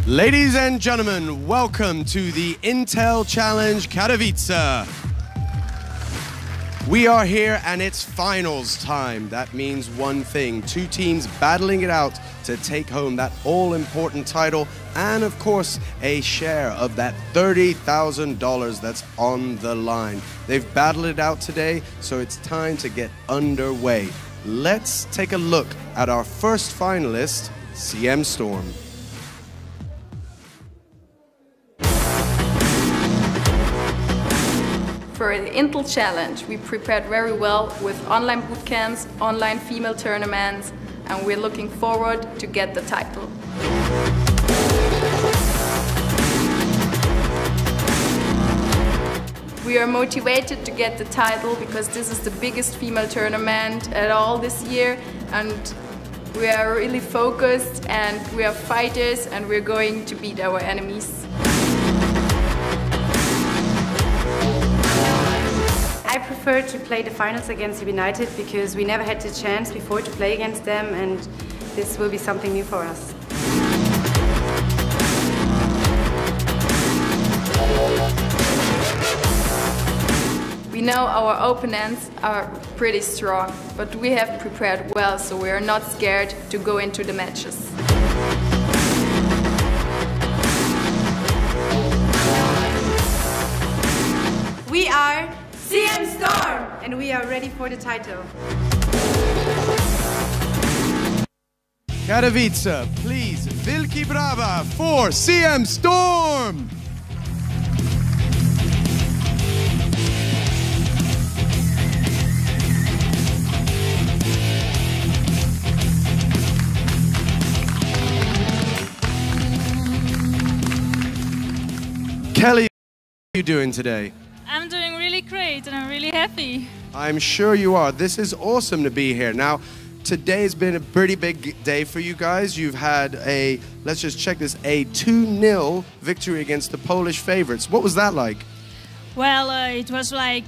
Ladies and gentlemen, welcome to the Intel Challenge Katowice. We are here and it's finals time. That means one thing, two teams battling it out to take home that all-important title and of course a share of that $30,000 that's on the line. They've battled it out today, so it's time to get underway. Let's take a look at our first finalist, CMStorm. For the Intel Challenge, we prepared very well with online bootcamps, online female tournaments, and we're looking forward to get the title. We are motivated to get the title because this is the biggest female tournament at all this year, and we are really focused and we are fighters and we're going to beat our enemies. I prefer to play the finals against United because we never had the chance before to play against them, and this will be something new for us. We know our opponents are pretty strong, but we have prepared well, so we are not scared to go into the matches. We are CMStorm, and we are ready for the title. Katowice, please, wielkie brawa for CMStorm! Kelly, how are you doing today? I'm doing really great and I'm really happy. I'm sure you are. This is awesome to be here. Now, today's been a pretty big day for you guys. You've had a, let's just check this, a 2-0 victory against the Polish favorites. What was that like? Well, it was like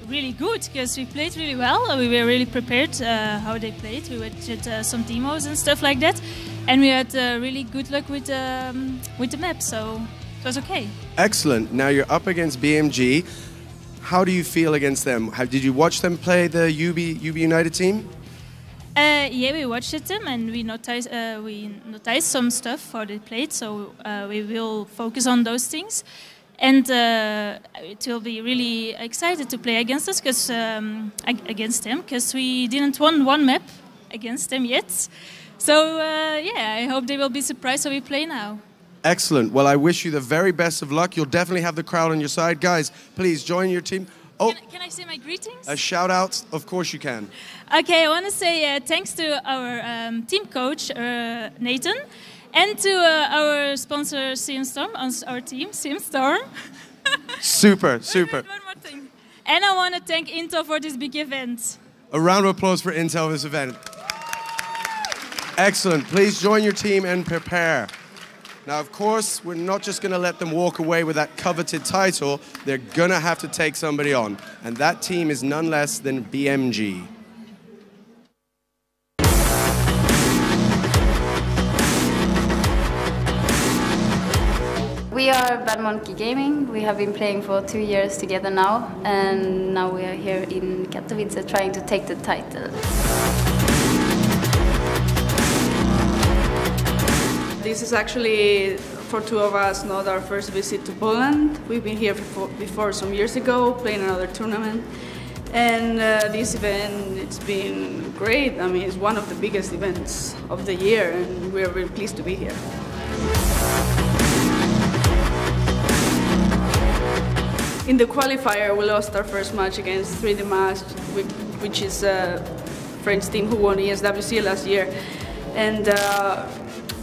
really good because we played really well. We were really prepared how they played. We did some demos and stuff like that. And we had really good luck with the map, so it was okay. Excellent. Now you're up against BMG. How do you feel against them? Did you watch them play the UB United team? Yeah, we watched them and we noticed some stuff how they played, so we will focus on those things. And it will be really excited to play against us, against them, because we didn't won one map against them yet. So yeah, I hope they will be surprised how we play now. Excellent. Well, I wish you the very best of luck. You'll definitely have the crowd on your side. Guys, please join your team. Oh, can I say my greetings? A shout out? Of course you can. Okay, I want to say thanks to our team coach, Nathan, and to our sponsor, CMStorm, our team, CMStorm. Super, super. One more thing. And I want to thank Intel for this big event. A round of applause for Intel for this event. Excellent. Please join your team and prepare. Now, of course, we're not just going to let them walk away with that coveted title. They're going to have to take somebody on. And that team is none less than BMG. We are Bad Monkey Gaming. We have been playing for 2 years together now, and now we are here in Katowice trying to take the title. This is actually, for two of us, not our first visit to Poland. We've been here before some years ago, playing another tournament. And this event, it's been great. I mean, it's one of the biggest events of the year, and we're really pleased to be here. In the qualifier, we lost our first match against 3D Mask, which is a French team who won ESWC last year. And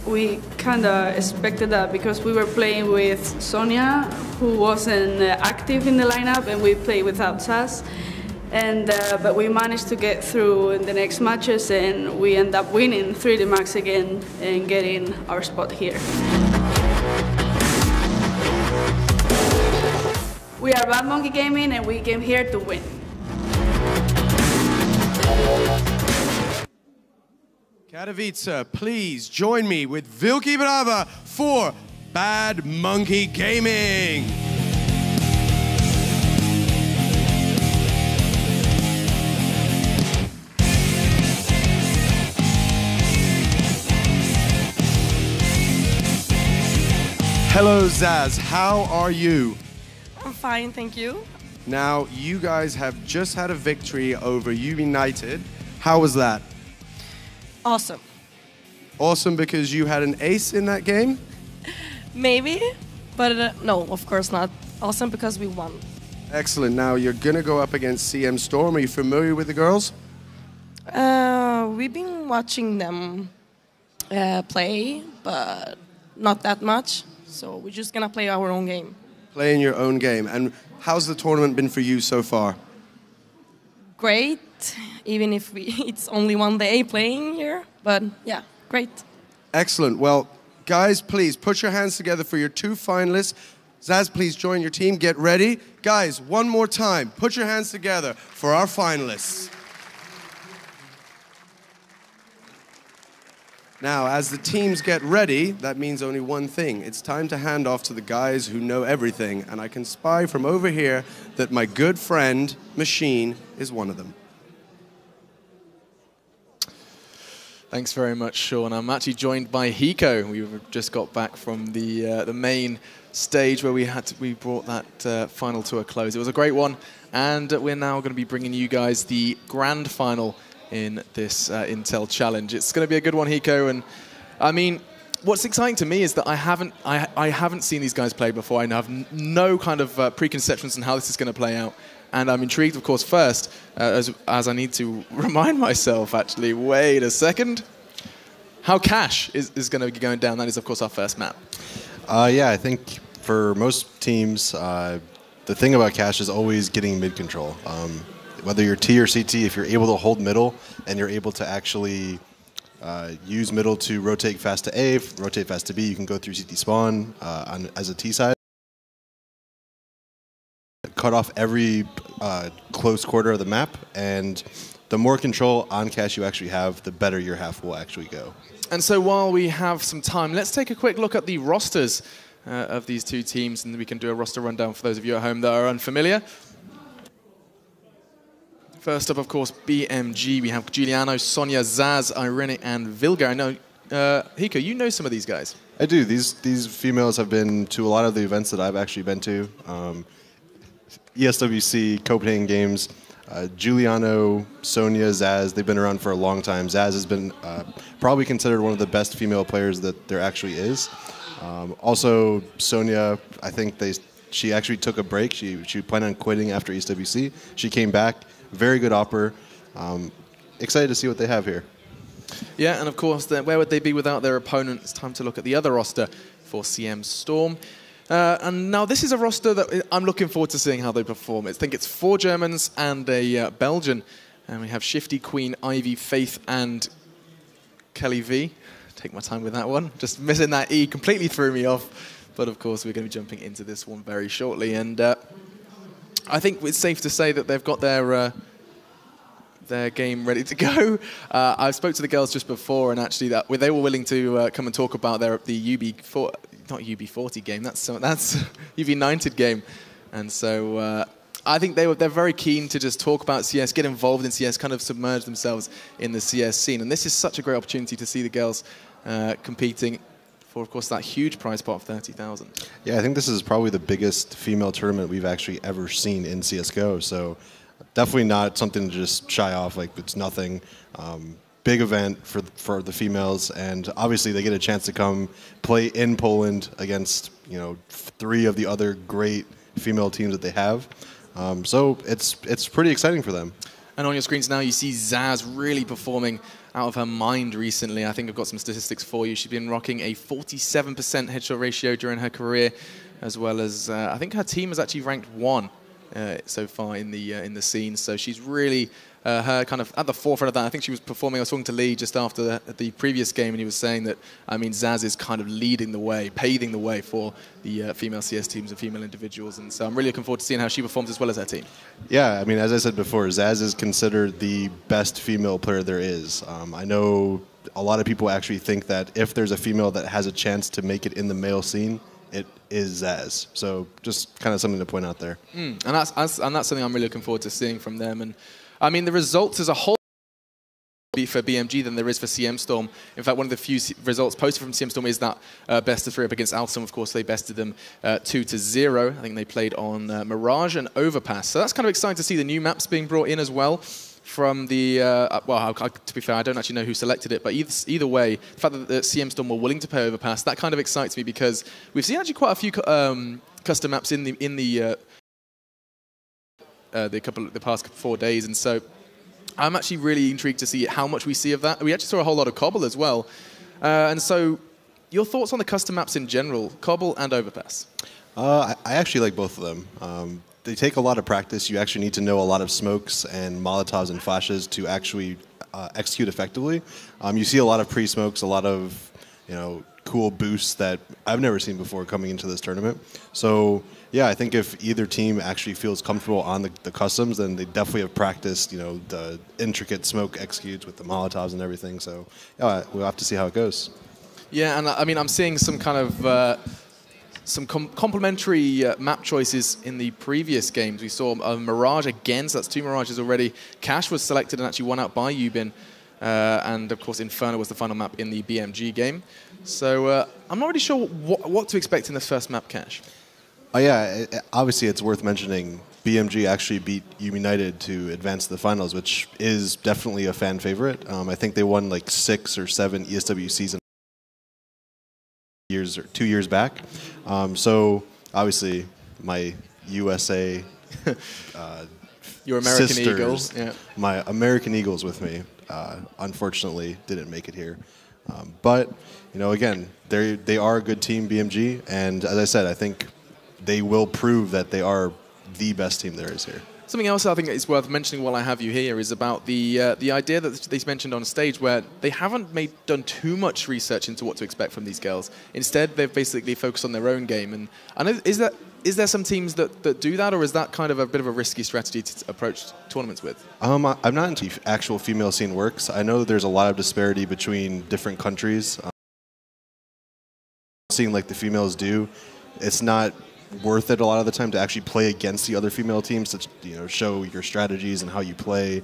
we kind of expected that because we were playing with Sonia, who wasn't active in the lineup, and we played without Sas. And but we managed to get through in the next matches, and we end up winning 3D Max again and getting our spot here. We are Bad Monkey Gaming, and we came here to win. Katowice, please join me with wielkie brawa for Bad Monkey Gaming. Hello, Zaz. How are you? I'm fine, thank you. Now, you guys have just had a victory over United. How was that? Awesome. Awesome because you had an ace in that game? Maybe, but no, of course not. Awesome because we won. Excellent. Now, you're going to go up against CMStorm. Are you familiar with the girls? We've been watching them play, but not that much. So we're just going to play our own game. Playing your own game. And how's the tournament been for you so far? Great, even if it's only one day playing here. But yeah, great. Excellent. Well, guys, please put your hands together for your 2 finalists. Zaz, please join your team. Get ready. Guys, one more time. Put your hands together for our finalists. Now, as the teams get ready, that means only one thing. It's time to hand off to the guys who know everything. And I can spy from over here that my good friend, Machine, is one of them. Thanks very much, Sean. I'm actually joined by Hiko. We just got back from the main stage where we brought that final to a close. It was a great one, and we're now going to be bringing you guys the grand final in this Intel Challenge. It's going to be a good one, Hiko. And I mean, what's exciting to me is that I haven't seen these guys play before. I have no kind of preconceptions on how this is going to play out. And I'm intrigued, of course, first, as I need to remind myself, actually, wait a second, how Cash is going to be going down. That is, of course, our first map. Yeah, I think for most teams, the thing about Cash is always getting mid-control. Whether you're T or CT, if you're able to hold middle and you're able to actually use middle to rotate fast to A, rotate fast to B, you can go through CT spawn as a T side. Cut off every close quarter of the map, and the more control on Cash you actually have, the better your half will actually go. And so while we have some time, let's take a quick look at the rosters of these 2 teams, and we can do a roster rundown for those of you at home that are unfamiliar. First up, of course, BMG. We have Giuliano, Sonia, Zaz, Irene, and Vilga. I know, Hiko, you know some of these guys. I do. These females have been to a lot of the events that I've actually been to. ESWC, Copenhagen Games, Giuliano, Sonia, Zaz, they've been around for a long time. Zaz has been probably considered one of the best female players that there actually is. Also, Sonia, I think she actually took a break. She planned on quitting after ESWC. She came back. Very good opera. Excited to see what they have here. Yeah, and of course, where would they be without their opponent? It's time to look at the other roster for CMStorm. And now this is a roster that I'm looking forward to seeing how they perform. I think it's 4 Germans and a Belgian. And we have Shifty, Queen, Ivy, Faith, and Kelly V. Take my time with that one. Just missing that E completely threw me off. But of course, we're going to be jumping into this one very shortly. And I think it's safe to say that they've got their game ready to go. I spoke to the girls just before, and actually they were willing to come and talk about the not UB40 game. That's UB90 game, and so I think they're very keen to just talk about CS, get involved in CS, kind of submerge themselves in the CS scene. And this is such a great opportunity to see the girls competing for, of course, that huge prize pot of 30,000. Yeah, I think this is probably the biggest female tournament we've actually ever seen in CSGO. So definitely not something to just shy off. Like, it's nothing. Big event for the females, and obviously they get a chance to come play in Poland against 3 of the other great female teams that they have. So it's pretty exciting for them. And on your screens now, you see Zaz really performing out of her mind recently. I think I've got some statistics for you. She's been rocking a 47% headshot ratio during her career, as well as I think her team has actually ranked 1 so far in the scene. So she's really her kind of at the forefront of that. I think she was performing. I was talking to Lee just after the previous game, and he was saying that, I mean, Zaz is kind of leading the way, paving the way for the female CS teams and female individuals. And so I'm really looking forward to seeing how she performs as well as her team. Yeah, I mean, as I said before, Zaz is considered the best female player there is. I know a lot of people actually think that if there's a female that has a chance to make it in the male scene, it is Zaz. So just kind of something to point out there. And that's something I'm really looking forward to seeing from them. And I mean, the results as a whole for BMG than there is for CMStorm. In fact, one of the few results posted from CMStorm is that best of 3 up against Alstom. Of course, they bested them 2-0. I think they played on Mirage and Overpass. So that's kind of exciting to see the new maps being brought in as well from the, well, to be fair, I don't actually know who selected it, but either way, the fact that the CMStorm were willing to play Overpass, that kind of excites me because we've seen actually quite a few custom maps in the past 4 days, and so I'm actually really intrigued to see how much we see of that. We actually saw a whole lot of Cobble as well. And so your thoughts on the custom maps in general, Cobble and Overpass? I actually like both of them. They take a lot of practice. You actually need to know a lot of smokes and Molotovs and flashes to actually execute effectively. You see a lot of pre-smokes, a lot of cool boosts that I've never seen before coming into this tournament. So yeah, I think if either team actually feels comfortable on the customs, then they definitely have practiced, the intricate smoke executes with the Molotovs and everything. So yeah, we'll have to see how it goes. Yeah, and I mean, I'm seeing some kind of complementary map choices in the previous games. We saw Mirage again, so that's 2 Mirages already. Cash was selected and actually won out by Yubin. And of course, Inferno was the final map in the BMG game. So I'm not really sure what to expect in this first map, Cash. Oh yeah, obviously it's worth mentioning BMG actually beat United to advance to the finals, which is definitely a fan favorite. I think they won like 6 or 7 ESWCs in 2 years back. So obviously my USA your American sisters, Eagles, yeah. My American Eagles with me, unfortunately didn't make it here. But again, they are a good team, BMG, and as I said, I think they will prove that they are the best team there is here. Something else I think is worth mentioning while I have you here is about the idea that they mentioned on stage where they haven't done too much research into what to expect from these girls. Instead, they've basically focused on their own game. And I know, is there some teams that do that, or is that kind of a bit of a risky strategy to approach tournaments with? I'm not into actual female scene works. I know there's a lot of disparity between different countries. Seeing like the females do, it's not worth it a lot of the time to actually play against the other female teams to show your strategies and how you play.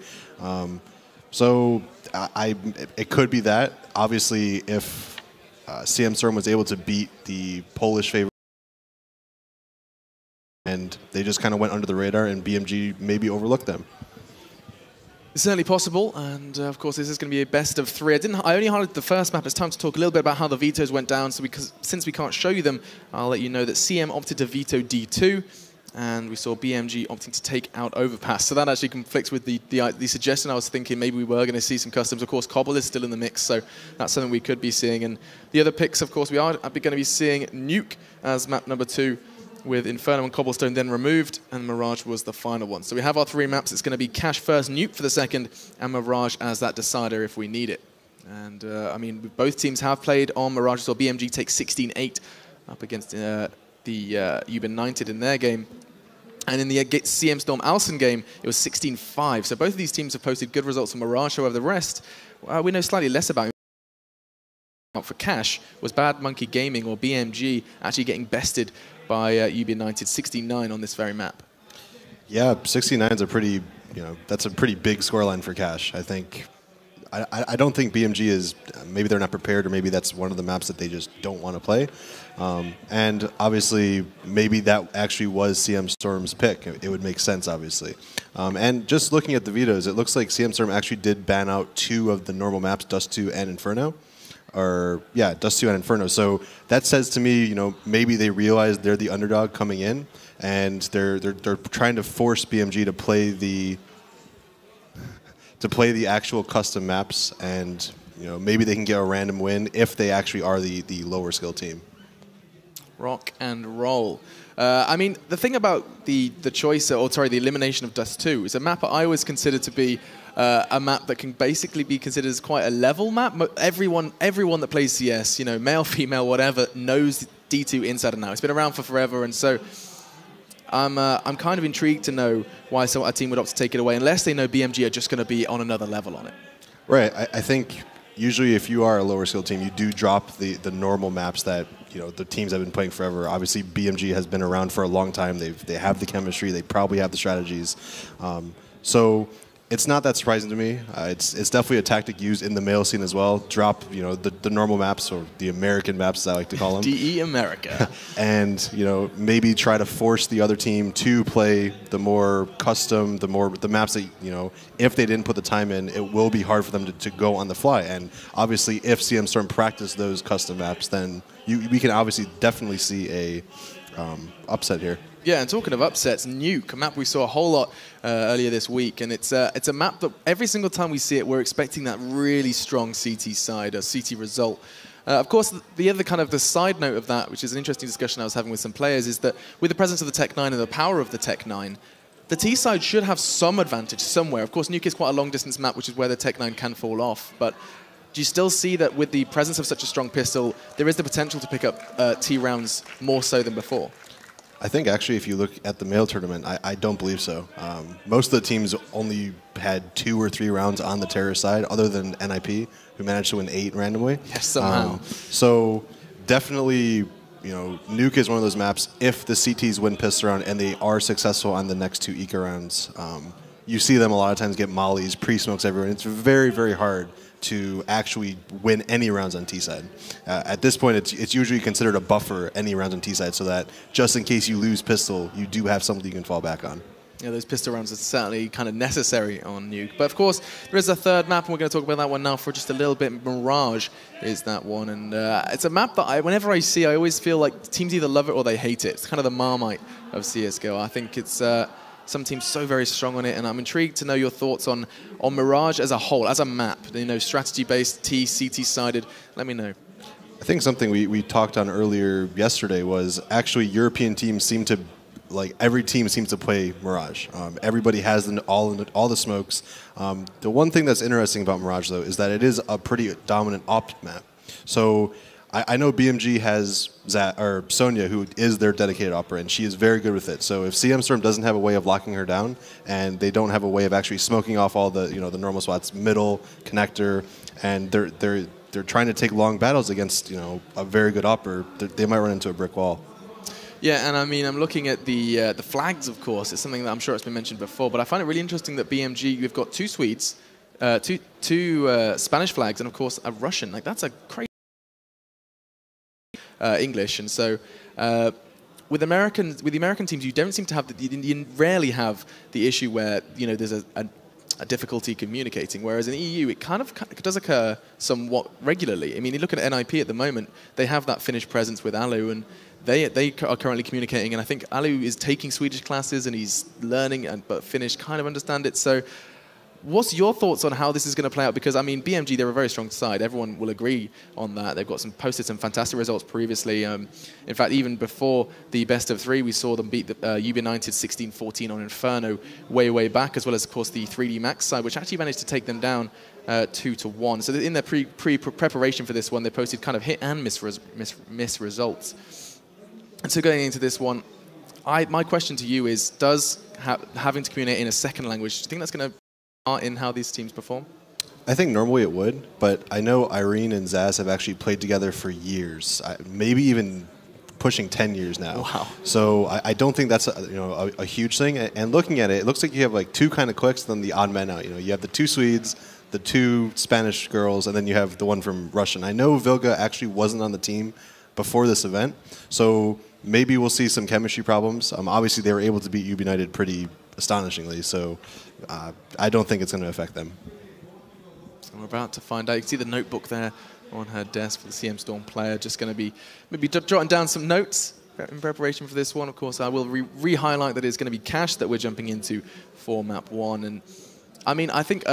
So it could be that. Obviously, if CMStorm was able to beat the Polish favorite and they just kind of went under the radar and BMG maybe overlooked them. It's certainly possible, and of course this is going to be a best of 3. I only highlighted the first map. It's time to talk a little bit about how the vetoes went down. So since we can't show you them, I'll let you know that CM opted to veto D2, and we saw BMG opting to take out Overpass. So that actually conflicts with the suggestion I was thinking maybe we were going to see some customs. Of course, Cobble is still in the mix, so that's something we could be seeing. And the other picks, of course, we are going to be seeing Nuke as map number 2, with Inferno and Cobblestone then removed, and Mirage was the final one. So we have our 3 maps. It's going to be Cash first, Nuke for the second, and Mirage as that decider if we need it. And I mean, both teams have played on Mirage, so BMG takes 16-8 up against the Yubin 90 in their game. And in the CMStorm Alston game, it was 16-5. So both of these teams have posted good results on Mirage. However, the rest, we know slightly less about. For Cash was Bad Monkey Gaming, or BMG, actually getting bested by UB United 69 on this very map. Yeah, 69 is a pretty, that's a pretty big scoreline for Cash. I think, I don't think BMG is, maybe they're not prepared, or maybe that's one of the maps that they just don't want to play. And obviously, maybe that actually was CMStorm's pick. It would make sense, obviously. And just looking at the vetoes, it looks like CMStorm actually did ban out 2 of the normal maps, Dust 2 and Inferno. Or yeah, Dust 2 and Inferno. So that says to me, maybe they realize they're the underdog coming in, and they're trying to force BMG to play the actual custom maps, and maybe they can get a random win if they actually are the lower skill team. Rock and roll. I mean, the thing about the choice, or sorry, the elimination of Dust 2 is a map I always consider to be a map that can basically be considered as quite a level map. Everyone that plays CS, male, female, whatever, knows D2 inside and out. It's been around for forever, and so I'm kind of intrigued to know why a team would opt to take it away, unless they know BMG are just going to be on another level on it. Right. I think usually if you are a lower skill team, you do drop the normal maps that the teams have been playing forever. Obviously, BMG has been around for a long time. They have the chemistry. They probably have the strategies. So it's not that surprising to me. It's definitely a tactic used in the male scene as well. Drop the normal maps, or the American maps, as I like to call them. DE America. And maybe try to force the other team to play the more custom, the maps that if they didn't put the time in, it will be hard for them to go on the fly. And obviously, if CMStorm practice those custom maps, then we can obviously definitely see a upset here. Yeah, and talking of upsets, Nuke, a map we saw a whole lot earlier this week, and it's a map that every single time we see it, we're expecting that really strong CT side, a CT result. Of course, the other kind of the side note of that, which is an interesting discussion I was having with some players, is that with the presence of the Tech 9 and the power of the Tech 9, the T side should have some advantage somewhere. Of course, Nuke is quite a long-distance map, which is where the Tech 9 can fall off, but do you still see that with the presence of such a strong pistol, there is the potential to pick up T rounds more so than before? I think actually if you look at the male tournament, I don't believe so. Most of the teams only had 2 or 3 rounds on the terrorist side, other than NIP, who managed to win 8 randomly. Yes, somehow. So definitely, Nuke is one of those maps, if the CTs win pistol round and they are successful on the next 2 eco rounds, you see them a lot of times get mollies, pre-smokes everywhere, and it's very, very hard to actually win any rounds on T-side. At this point, it's usually considered a buffer, any rounds on T-side, so that just in case you lose pistol, you do have something you can fall back on. Yeah, those pistol rounds are certainly kind of necessary on Nuke. But of course, there is a third map, and we're going to talk about that one now for just a little bit. Mirage is that one, and it's a map that whenever I see, I always feel like teams either love it or they hate it. It's kind of the Marmite of CSGO. I think it's some teams so very strong on it, and I'm intrigued to know your thoughts on Mirage as a whole, as a map. Strategy-based, CT-sided. Let me know. I think something we talked on earlier yesterday was actually European teams seem to, every team seems to play Mirage. Everybody has all the smokes. The one thing that's interesting about Mirage, though, is that it is a pretty dominant op map. So I know BMG has Sonya, who is their dedicated opera, and she is very good with it. So if CMStorm doesn't have a way of locking her down, and they don't have a way of actually smoking off all the the normal spots, middle, connector, and they're trying to take long battles against a very good opera, they might run into a brick wall. Yeah, and I mean, I'm looking at the flags, of course. It's something that I'm sure it's been mentioned before, but I find it really interesting that BMG, you've got 2 Swedes, two Spanish flags, and of course a Russian. That's a crazy English, and so with the American teams, you don't seem to have you rarely have the issue where there's a difficulty communicating. Whereas in the EU, it kind of does occur somewhat regularly. I mean, you look at NIP at the moment; they have that Finnish presence with Alu, and they are currently communicating. And I think Alu is taking Swedish classes and he's learning, but Finnish kind of understand it. So, what's your thoughts on how this is going to play out? Because, I mean, BMG, they're a very strong side. Everyone will agree on that. They've posted some fantastic results previously. In fact, even before the best of 3, we saw them beat the UB-United 16-14 on Inferno way back, as well as, of course, the 3D Max side, which actually managed to take them down 2-1. So in their preparation for this one, they posted kind of hit and miss results. And so going into this one, my question to you is, does having to communicate in a second language, do you think that's going to in how these teams perform? I think normally it would, but I know Irene and Zaz have actually played together for years, maybe even pushing 10 years now. Wow. So I don't think that's a huge thing. And looking at it, it looks like you have 2 kind of clicks, then the odd men out. You have the 2 Swedes, the 2 Spanish girls, and then you have the one from Russia. I know Vilga actually wasn't on the team before this event, so maybe we'll see some chemistry problems. Obviously, they were able to beat UB-United pretty astonishingly, so I don't think it's going to affect them. So we're about to find out. You can see the notebook there on her desk for the CMStorm player. Just going to be maybe jotting down some notes in preparation for this one. Of course, I will re-highlight that it's going to be Cash that we're jumping into for map 1. And I mean, I think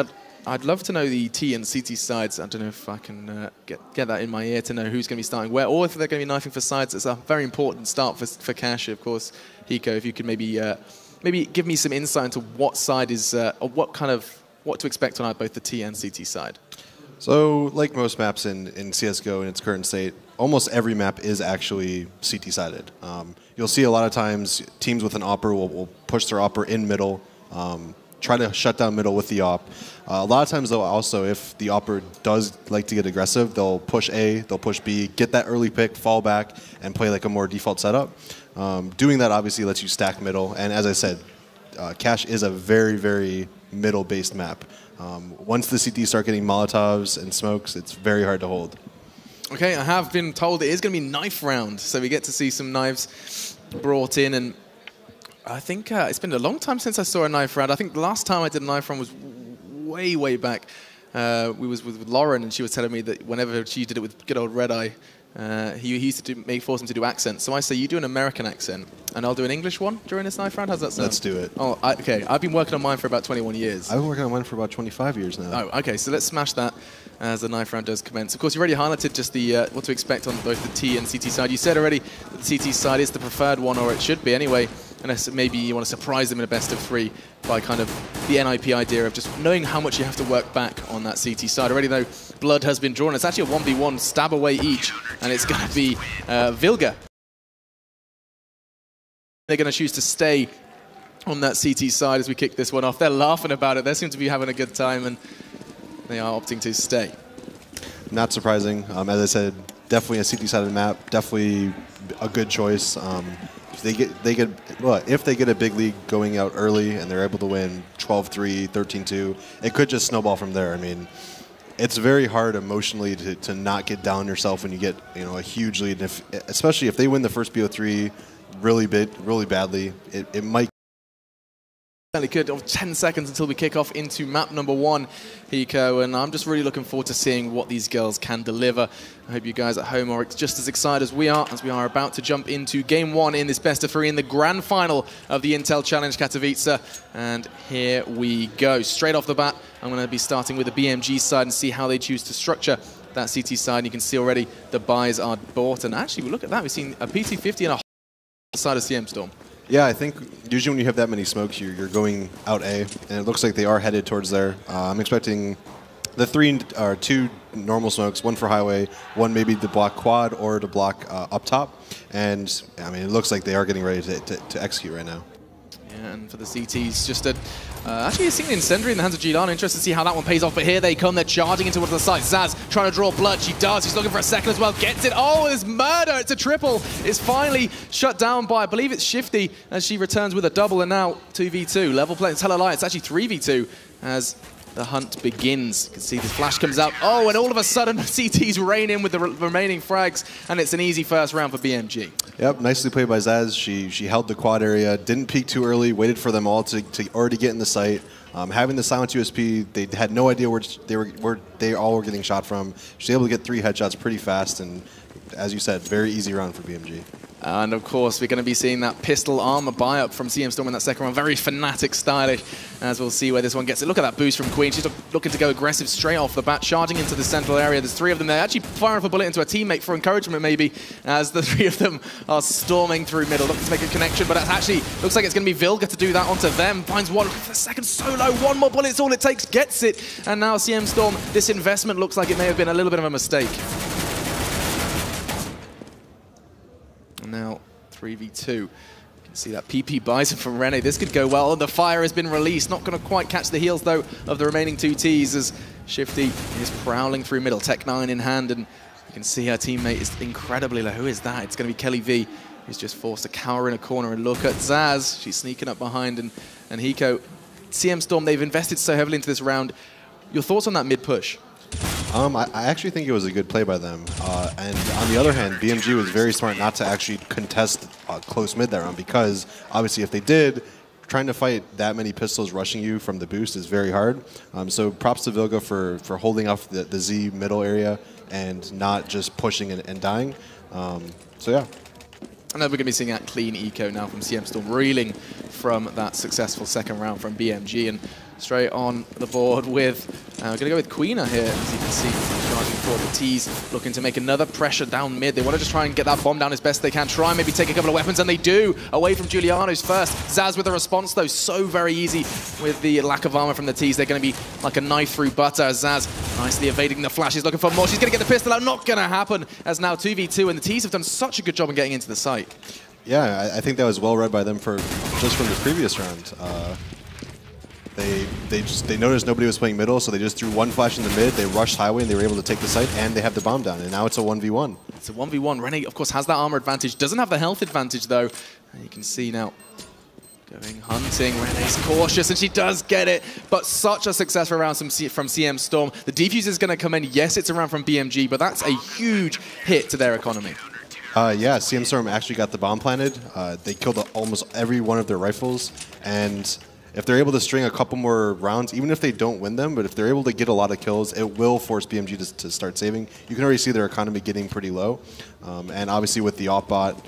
I'd love to know the T and CT sides. I don't know if I can get that in my ear to know who's going to be starting where, or if they're going to be knifing for sides. It's a very important start for Cash, of course. Hiko, if you could maybe give me some insight into what side is, or what to expect on both the T and CT side. So, like most maps in CSGO in its current state, almost every map is actually CT-sided. You'll see a lot of times teams with an opera will push their opera in middle, try to shut down middle with the op. A lot of times, though, also, if the opper does like to get aggressive, they'll push A, they'll push B, get that early pick, fall back, and play like a more default setup. Doing that obviously lets you stack middle, and as I said, Cache is a very, very middle-based map. Once the CTs start getting Molotovs and smokes, it's very hard to hold. Okay, I have been told it is going to be knife round, so we get to see some knives brought in, and I think it's been a long time since I saw a knife round. I think the last time I did a knife round was way, way back. We was with Lauren, and she was telling me that whenever she did it with good old Red Eye, he used to force him to do accents. So I say, you do an American accent, and I'll do an English one during this knife round. How's that sound? Let's do it. Oh, okay. I've been working on mine for about 21 years. I've been working on mine for about 25 years now. Oh, okay. So let's smash that as the knife round does commence. Of course, you already highlighted just the what to expect on both the T and CT side. You said already that the CT side is the preferred one, or it should be anyway, unless maybe you want to surprise them in a best of 3 by kind of the NIP idea of just knowing how much you have to work back on that CT side. Already, though, blood has been drawn. It's actually a 1v1 stab away each, and it's going to be Vilga. They're going to choose to stay on that CT side as we kick this one off. They're laughing about it. They seem to be having a good time, and they are opting to stay. Not surprising. As I said, definitely a CT-sided map. Definitely a good choice. If they get a big lead going out early and they're able to win 12-3, 13-2, it could just snowball from there. I mean, it's very hard emotionally to not get down yourself when you get a huge lead. And especially if they win the first BO3 really badly, it might. Good. 10 seconds until we kick off into map number 1, Hiko, and I'm just really looking forward to seeing what these girls can deliver. I hope you guys at home are just as excited as we are about to jump into game 1 in this best of 3 in the grand final of the Intel Challenge Katowice. And here we go. Straight off the bat, I'm going to be starting with the BMG side and see how they choose to structure that CT side. And you can see already the buys are bought, and actually, we look at that, we've seen a PT50 and a whole side of CMStorm. Yeah, I think usually when you have that many smokes, you're going out A, and it looks like they are headed towards there. I'm expecting the 2 normal smokes, 1 for highway, 1 maybe to block quad or to block up top. And I mean, it looks like they are getting ready to execute right now. Yeah, and for the CTs, just actually a single incendiary in the hands of Giuliano. Interested to see how that one pays off, but here they come. They're charging into one of the sides. Zaz trying to draw blood. She does. She's looking for a second as well. Gets it. Oh, it's murder. It's a triple. It's finally shut down by, I believe it's Shifty, as she returns with a double, and now 2v2. Level play. Tell a lie. It's actually 3v2 as the hunt begins. You can see this flash comes out. Oh, and all of a sudden, CTs rain in with the remaining frags, and it's an easy first round for BMG. Yep, nicely played by Zaz. She held the quad area, didn't peek too early, waited for them all to already get in the site. Having the silent USP, they had no idea where they all were getting shot from. She was able to get 3 headshots pretty fast, and as you said, very easy round for BMG. And of course, we're going to be seeing that pistol armor buy-up from CMStorm in that second round. Very Fnatic stylish, as we'll see where this one gets it. Look at that boost from Queen. She's looking to go aggressive straight off the bat, charging into the central area. There's 3 of them there, actually firing off a bullet into a teammate for encouragement maybe, as the 3 of them are storming through middle, looking to make a connection, but it actually looks like it's going to be Vilga to do that onto them. Finds one for a second solo, 1 more bullet's all it takes, gets it. And now CMStorm, this investment looks like it may have been a little bit of a mistake. Now 3v2. You can see that PP Bison from Rene. This could go well. The fire has been released. Not going to quite catch the heels, though, of the remaining 2 Ts as Shifty is prowling through middle. Tech 9 in hand, and you can see her teammate is incredibly low. Who is that? It's going to be Kelly V, who's just forced to cower in a corner. And look at Zaz. She's sneaking up behind. And Hiko, CMStorm, they've invested so heavily into this round. Your thoughts on that mid-push? I actually think it was a good play by them. And on the other hand, BMG was very smart not to actually contest close mid that round, because obviously if they did, trying to fight that many pistols rushing you from the boost is very hard. So props to Vilga for holding off the Z middle area and not just pushing and dying. So yeah. And then we're going to be seeing that clean eco now from CMStorm, reeling from that successful second round from BMG, and straight on the board with, going to go with Queena here, as you can see, charging for the T's, looking to make another pressure down mid. They want to just try and get that bomb down as best they can, try and maybe take a couple of weapons, and they do, away from Giuliano's first. Zaz with a response, though, so very easy with the lack of armor from the T's. They're going to be like a knife through butter. Zaz nicely evading the flash. He's looking for more. She's going to get the pistol out. Not going to happen, as now 2v2, and the T's have done such a good job in getting into the site. Yeah, I think that was well read by them just from the previous round. They noticed nobody was playing middle, so they just threw one flash in the mid. They rushed highway, and they were able to take the site, and they have the bomb down. And now it's a 1v1. It's a 1v1. Rene, of course, has that armor advantage. Doesn't have the health advantage, though. And you can see now, going hunting. Rene's cautious, and she does get it. But such a success for round from CMStorm. The defuse is going to come in. Yes, it's a round from BMG, but that's a huge hit to their economy. Yeah, CMStorm actually got the bomb planted. They killed almost every one of their rifles, and if they're able to string a couple more rounds, even if they don't win them, but if they're able to get a lot of kills, it will force BMG to start saving. You can already see their economy getting pretty low, and obviously with the op bot,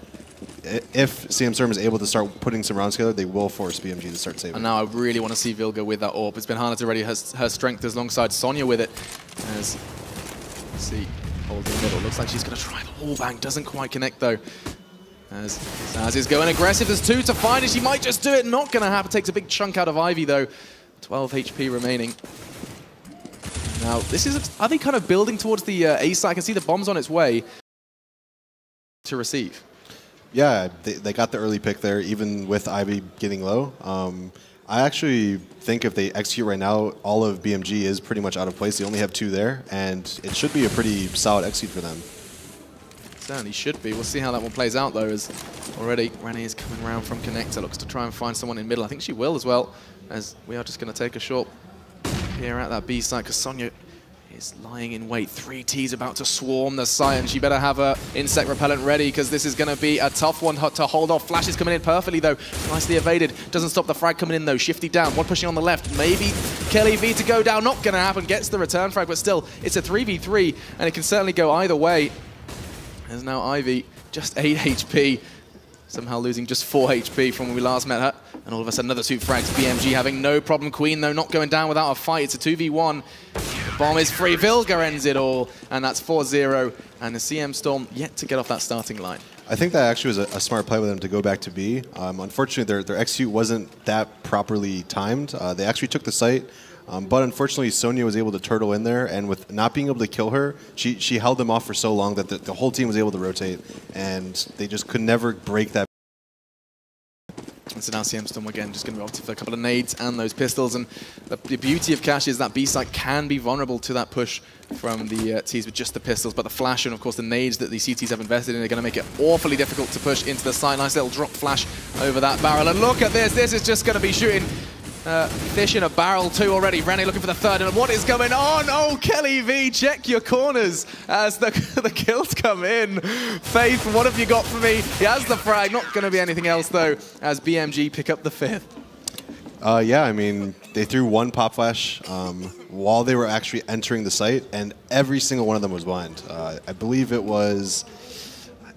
if CMStorm is able to start putting some rounds together, they will force BMG to start saving. And now I really want to see Vilga with that AWP. It's been harder already, her strength is alongside Sonya with it. As see, holding the middle. Looks like she's going to try the wallbang. Doesn't quite connect though. As Zaz is going aggressive. There's 2 to find it. She might just do it. Not going to happen. Takes a big chunk out of Ivy though. 12 HP remaining. Now, this is... Are they kind of building towards the A side? I can see the bomb's on its way to receive. Yeah, they got the early pick there, even with Ivy getting low. I actually think if they execute right now, all of BMG is pretty much out of place. They only have 2 there, and it should be a pretty solid execute for them. Certainly should be. We'll see how that one plays out, though, as already Rene is coming around from Connector. Looks to try and find someone in middle. I think she will as well, as we are just going to take a short peer at that B site, because Sonya is lying in wait. 3 T's about to swarm the site, and she better have her insect repellent ready, because this is going to be a tough one to hold off. Flash is coming in perfectly, though. Nicely evaded. Doesn't stop the frag coming in, though. Shifty down. One pushing on the left. Maybe Kelly V to go down. Not going to happen. Gets the return frag, but still, it's a 3v3, and it can certainly go either way. There's now Ivy, just 8 HP, somehow losing just 4 HP from when we last met her. And all of a sudden, another 2 frags. BMG having no problem. Queen, though, not going down without a fight. It's a 2v1. The bomb is free. Vilga ends it all. And that's 4-0. And the CMStorm yet to get off that starting line. I think that actually was a smart play with them to go back to B. Unfortunately, their execute wasn't that properly timed. They actually took the site. But unfortunately, Sonya was able to turtle in there, and with not being able to kill her, she held them off for so long that the whole team was able to rotate, and they just could never break that. And so now CMStorm again just going to be opting for a couple of nades and those pistols. And the beauty of Cash is that B site can be vulnerable to that push from the T's with just the pistols, but the flash and of course the nades that the CTs have invested in are going to make it awfully difficult to push into the site. Nice little drop flash over that barrel, and look at this. This is just going to be shooting fish in a barrel too already. Rene looking for the third, and what is going on? Oh, Kelly V, check your corners as the kills come in. Faith, what have you got for me? He has the frag, not going to be anything else though, as BMG pick up the 5th. Yeah, I mean, they threw 1 pop flash while they were actually entering the site, and every single one of them was blind. I believe it was...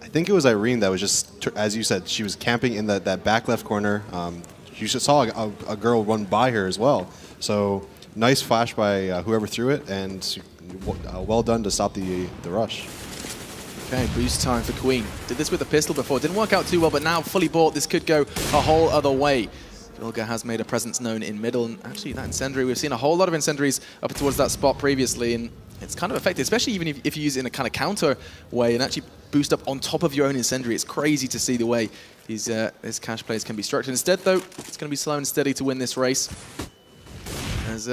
I think it was Irene that was just, as you said, she was camping in that back left corner. You saw a girl run by her as well. So nice flash by whoever threw it, and well done to stop the rush. Okay, boost time for Queen. Did this with a pistol before. Didn't work out too well, but now fully bought. This could go a whole other way. Vilga has made a presence known in middle, and actually that incendiary, we've seen a whole lot of incendiaries up towards that spot previously, and it's kind of effective, especially even if you use it in a kind of counter way and actually boost up on top of your own incendiary. It's crazy to see the way these Cash plays can be structured. Instead, though, it's going to be slow and steady to win this race. As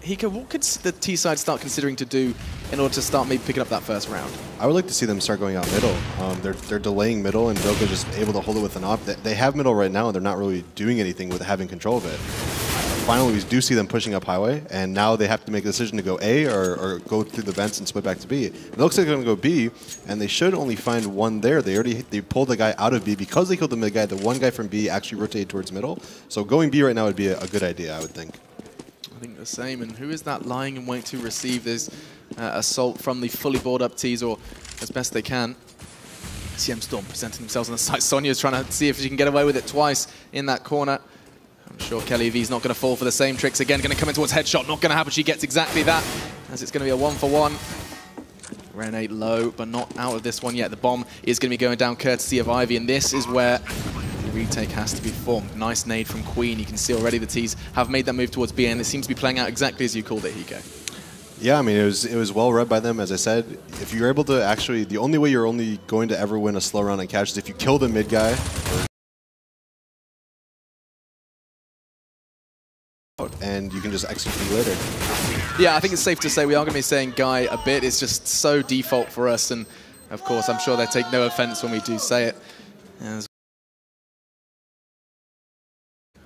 Hika, what could the T side start considering to do in order to start maybe picking up that first round? I would like to see them start going out middle. They're delaying middle, and Vilga just able to hold it with an op. They have middle right now, and they're not really doing anything with having control of it. Finally, we do see them pushing up highway, and now they have to make a decision to go A or go through the vents and split back to B. It looks like they're going to go B, and they should only find 1 there. They pulled the guy out of B because they killed the mid guy. The 1 guy from B actually rotated towards middle. So going B right now would be a good idea, I would think. I think the same. And who is that lying in wait to receive this assault from the fully board up T's, or as best they can? CMStorm presenting themselves on the site. Sonya's trying to see if she can get away with it twice in that corner. I'm sure Kelly V's not going to fall for the same tricks again. Going to come in towards headshot. Not going to happen. She gets exactly that, as it's going to be a 1-for-1. Rene low, but not out of this one yet. The bomb is going to be going down courtesy of Ivy, and this is where the retake has to be formed. Nice nade from Queen. You can see already the T's have made that move towards B, and it seems to be playing out exactly as you called it, Hiko. Yeah, I mean, it was well read by them, as I said. If you're able to actually, the only way you're only going to ever win a slow round on Cash is if you kill the mid guy. out, and you can just execute later. Yeah, I think it's safe to say we are going to be saying Guy a bit. It's just so default for us, and of course, I'm sure they take no offense when we do say it.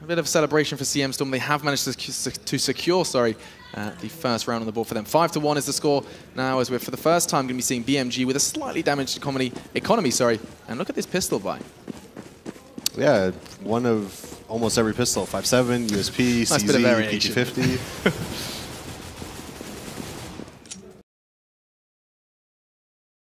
A bit of celebration for CMStorm. They have managed to secure, the first round on the board for them. 5-1 is the score now, as we're for the first time going to be seeing BMG with a slightly damaged economy. And look at this pistol buy. Yeah, one of almost every pistol. 5.7, USP, nice CZ, bit of variation. PT50.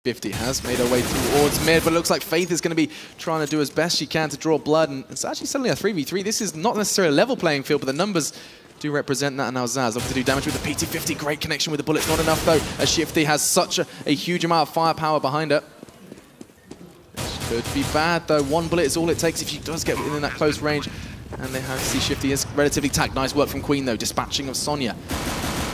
50 has made her way towards mid, but it looks like Faith is going to be trying to do as best she can to draw blood, and it's actually suddenly a 3v3. This is not necessarily a level playing field, but the numbers do represent that. And now Zaz looking to do damage with the PT50. Great connection with the bullets. Not enough, though, as Shifty has such a huge amount of firepower behind her. This could be bad, though. One bullet is all it takes if she does get within that close range. And they have to see Shifty is relatively tagged. Nice work from Queen, though. Dispatching of Sonya.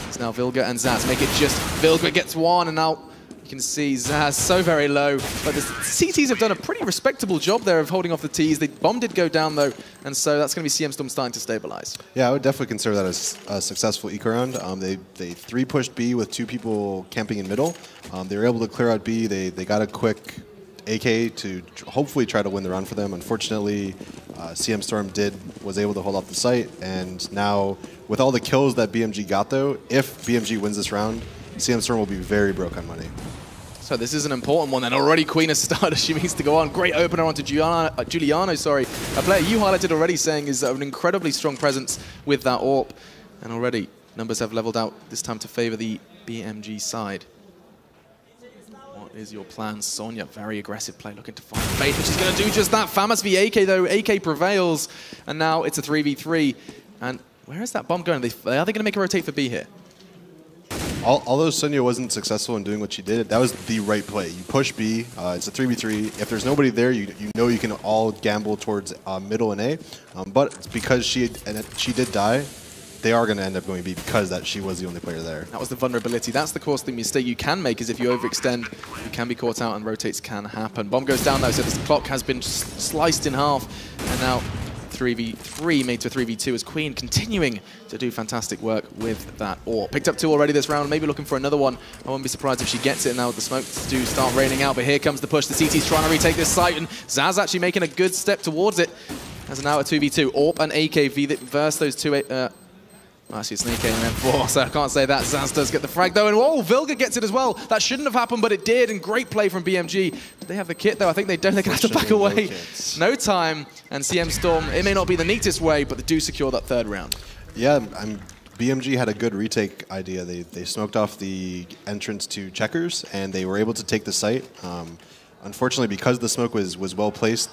It's now Vilga and Zaz. Make it just Vilga gets one, and now you can see Zaz so very low, but the CTs have done a pretty respectable job there of holding off the Ts. The bomb did go down, though, and so that's going to be CMStorm starting to stabilize. Yeah, I would definitely consider that as a successful eco round. They 3-pushed B with 2 people camping in middle. They were able to clear out B. They got a quick AK to hopefully try to win the round for them. Unfortunately, CMStorm was able to hold off the site, and now with all the kills that BMG got, though, if BMG wins this round, CMStorm will be very broke on money. So this is an important one, and already Queen has started. She needs to go on. Great opener onto Giuliano, a player you highlighted already, saying is an incredibly strong presence with that AWP. And already numbers have leveled out, this time to favor the BMG side. What is your plan, Sonya? Very aggressive play, looking to find Faith, but she's going to do just that. Famas v AK, though. AK prevails, and now it's a 3v3. And where is that bomb going? Are they going to make a rotate for B here? Although Sonya wasn't successful in doing what she did, that was the right play. You push B, it's a 3v3. If there's nobody there, you know you can all gamble towards middle and A. But because she did die, they are going to end up going B because she was the only player there. That was the vulnerability. That's the course, the mistake you can make is if you overextend, you can be caught out and rotates can happen. Bomb goes down, though, so this clock has been sliced in half, and now 3v3 made to 3v2 as Queen continuing to do fantastic work with that AWP. Picked up 2 already this round, maybe looking for another one. I won't be surprised if she gets it now with the smoke to start raining out, but here comes the push. The CT's trying to retake this site, and Zaz actually making a good step towards it. As now a 2v2, AWP and AK versus those two. Actually, it's an AK and M4, so I can't say that. Zaz does get the frag, though, and whoa, Vilga gets it as well. That shouldn't have happened, but it did, and great play from BMG. Did they have the kit, though? I think they don't. They're going to have to back away. No time, and CMStorm, it may not be the neatest way, but they do secure that 3rd round. Yeah, BMG had a good retake idea. They smoked off the entrance to Checkers, and they were able to take the site. Unfortunately, because the smoke was well placed,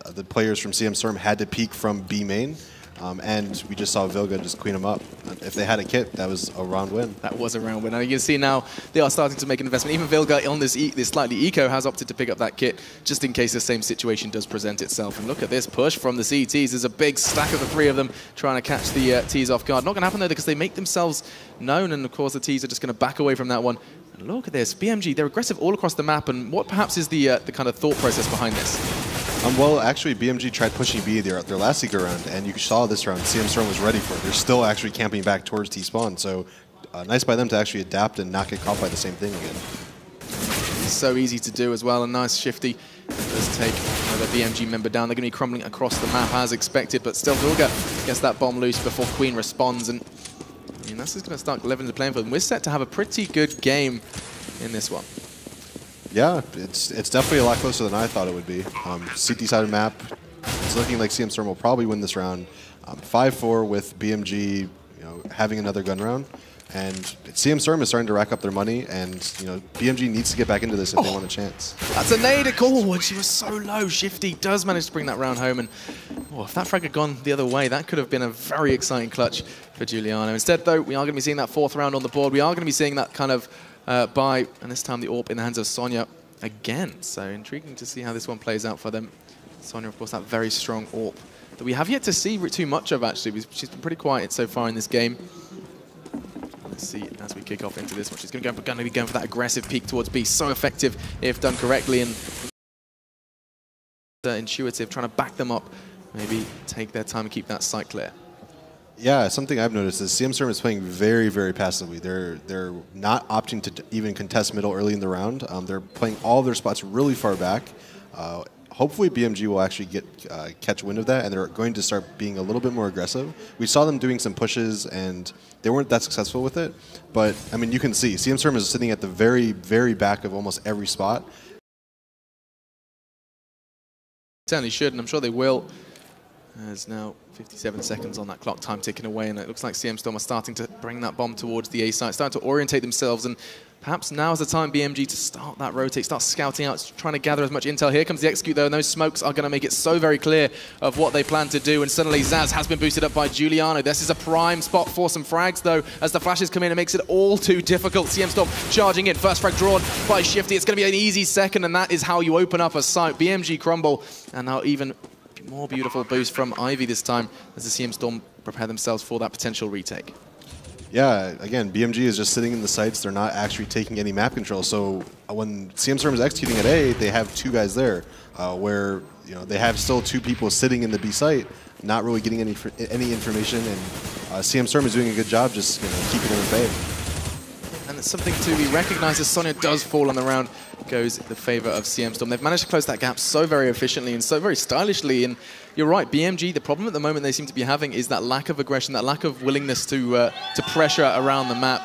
the players from CMStorm had to peek from B main. And we just saw Vilga just clean them up. If they had a kit, that was a round win. That was a round win. And you can see now they are starting to make an investment. Even Vilga on this slightly eco has opted to pick up that kit just in case the same situation does present itself. And look at this push from the CTs. There's a big stack of the 3 of them trying to catch the Ts off guard. Not going to happen, though, because they make themselves known. And, of course, the Ts are just going to back away from that one. And look at this. BMG, they're aggressive all across the map. And what perhaps is the kind of thought process behind this? Well, actually, BMG tried pushing B their last eco round, and you saw this round, CMStorm was ready for it. They're still actually camping back towards T-spawn, so nice by them to actually adapt and not get caught by the same thing again. It's so easy to do as well, and nice Shifty does take another BMG member down. They're going to be crumbling across the map as expected, but still Vilga gets that bomb loose before Queen responds, and that's just going to start leveling the playing field. And we're set to have a pretty good game in this one. Yeah, it's definitely a lot closer than I thought it would be. CT-sided map, it's looking like CMStorm will probably win this round. 5-4 with BMG, having another gun round. And CMStorm is starting to rack up their money, and BMG needs to get back into this if they want a chance. That's a nade call, and she was so low. Shifty does manage to bring that round home, and if that frag had gone the other way, that could have been a very exciting clutch for Giuliano. Instead, though, we are going to be seeing that 4th round on the board. We are going to be seeing that kind of buy, and this time the AWP in the hands of Sonya again. So intriguing to see how this one plays out for them. Sonya, of course, that very strong AWP that we have yet to see too much of, actually. She's been pretty quiet so far in this game. Let's see as we kick off into this one. She's going to be going for that aggressive peek towards B. So effective if done correctly, and intuitive, trying to back them up, maybe take their time and keep that site clear. Yeah, something I've noticed is CMStorm is playing very, very passively. They're not opting to even contest middle early in the round. They're playing all of their spots really far back. Hopefully BMG will actually catch wind of that, and they're going to start being a little bit more aggressive. We saw them doing some pushes, and they weren't that successful with it. But, I mean, you can see CMStorm is sitting at the very, very back of almost every spot. Certainly should, and I'm sure they will. There's now 57 seconds on that clock time ticking away, and it looks like CMStorm are starting to bring that bomb towards the A site, starting to orientate themselves, and perhaps now is the time BMG to start that rotate, start scouting out, trying to gather as much intel. Here comes the execute though, and those smokes are going to make it so very clear of what they plan to do, and suddenly Zaz has been boosted up by Giuliano. This is a prime spot for some frags though, as the flashes come in, it makes it all too difficult. CMStorm charging in, first frag drawn by Shifty. It's going to be an easy second, and that is how you open up a site. BMG crumble, and now even more beautiful boost from Ivy this time as the CMStorm prepare themselves for that potential retake. Yeah, again, BMG is just sitting in the sites. They're not actually taking any map control. So when CMStorm is executing at A, they have two guys there, where they have still two people sitting in the B site, not really getting any information. And CMStorm is doing a good job just keeping them at bay. And it's something to be recognized as Sonya does fall on the round, goes in the favor of CMStorm. They've managed to close that gap so very efficiently and so very stylishly. And you're right, BMG, the problem at the moment they seem to be having is that lack of aggression, that lack of willingness to pressure around the map.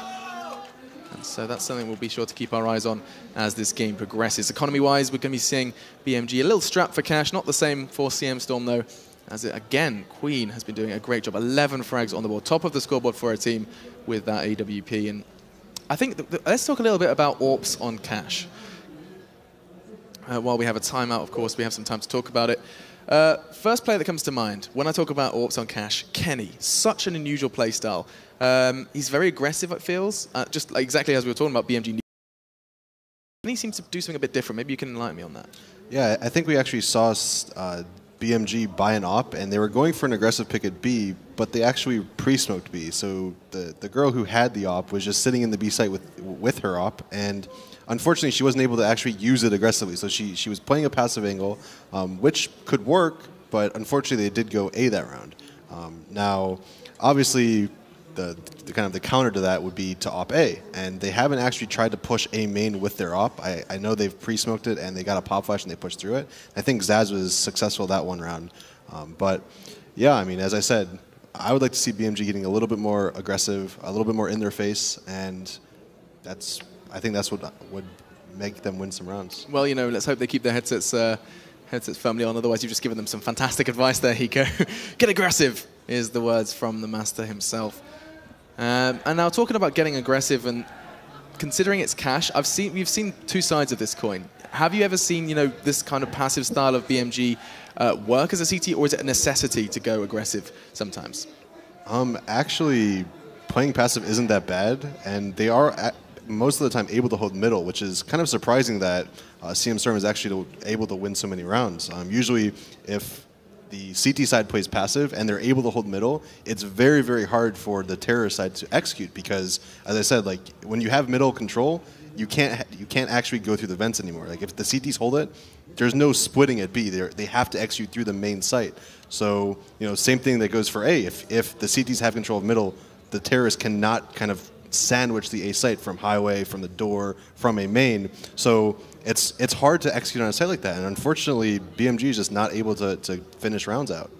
And so that's something we'll be sure to keep our eyes on as this game progresses. Economy-wise, we're going to be seeing BMG a little strapped for cash, not the same for CMStorm though, as again, Queen has been doing a great job. 11 frags on the board, top of the scoreboard for a team with that AWP. And I think let's talk a little bit about AWPs on cash. While we have a timeout, of course, we have some time to talk about it. First player that comes to mind when I talk about AWPs on cash, Kenny. Such an unusual playstyle. He's very aggressive, it feels, just like exactly as we were talking about BMG. Kenny seems to do something a bit different. Maybe you can enlighten me on that. Yeah, I think we actually saw BMG buy an AWP, and they were going for an aggressive pick at B, but they actually pre-smoked B. So the girl who had the AWP was just sitting in the B site with her AWP, and unfortunately she wasn't able to actually use it aggressively. So she was playing a passive angle, which could work, but unfortunately they did go A that round. Now, obviously, the kind of the counter to that would be to AWP A, and they haven't actually tried to push A main with their AWP. I know they've pre-smoked it and they got a pop flash and they pushed through it. I think Zaz was successful that one round, but yeah, I mean, as I said, I would like to see BMG getting a little bit more aggressive, a little bit more in their face, and I think that's what would make them win some rounds. Well, let's hope they keep their headsets firmly on. Otherwise, you've just given them some fantastic advice there, Hiko. Get aggressive is the words from the master himself. And now talking about getting aggressive and considering it's cash, we've seen two sides of this coin. Have you ever seen, this kind of passive style of BMG work as a CT, or is it a necessity to go aggressive sometimes? Actually, playing passive isn't that bad, and they are most of the time able to hold middle, which is kind of surprising that CMStorm is actually able to win so many rounds. Usually, if the CT side plays passive and they're able to hold middle, it's very, very hard for the terror side to execute because, as I said, like when you have middle control, you can't actually go through the vents anymore. Like if the CTs hold it, there's no splitting at B. They have to execute through the main site. So same thing that goes for A. If the CTs have control of middle, the terrorists cannot kind of sandwich the A site from highway, from the door, from a main. So it's hard to execute on a site like that, and unfortunately BMG is just not able to finish rounds out.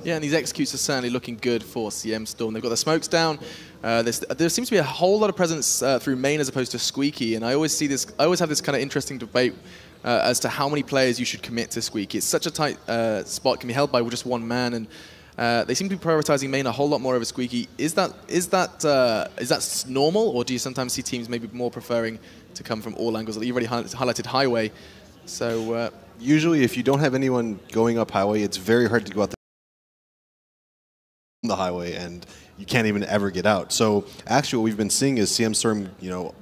Yeah, and these executes are certainly looking good for CMStorm. They've got the smokes down. There seems to be a whole lot of presence through main as opposed to Squeaky, and I always have this kind of interesting debate as to how many players you should commit to Squeaky. It's such a tight spot, can be held by just one man, and they seem to be prioritizing main a whole lot more over Squeaky. Is that normal, or do you sometimes see teams maybe more preferring to come from all angles? You already highlighted highway, so usually if you don't have anyone going up highway, it's very hard to go out the highway, and you can't even ever get out. So actually what we've been seeing is CMStorm,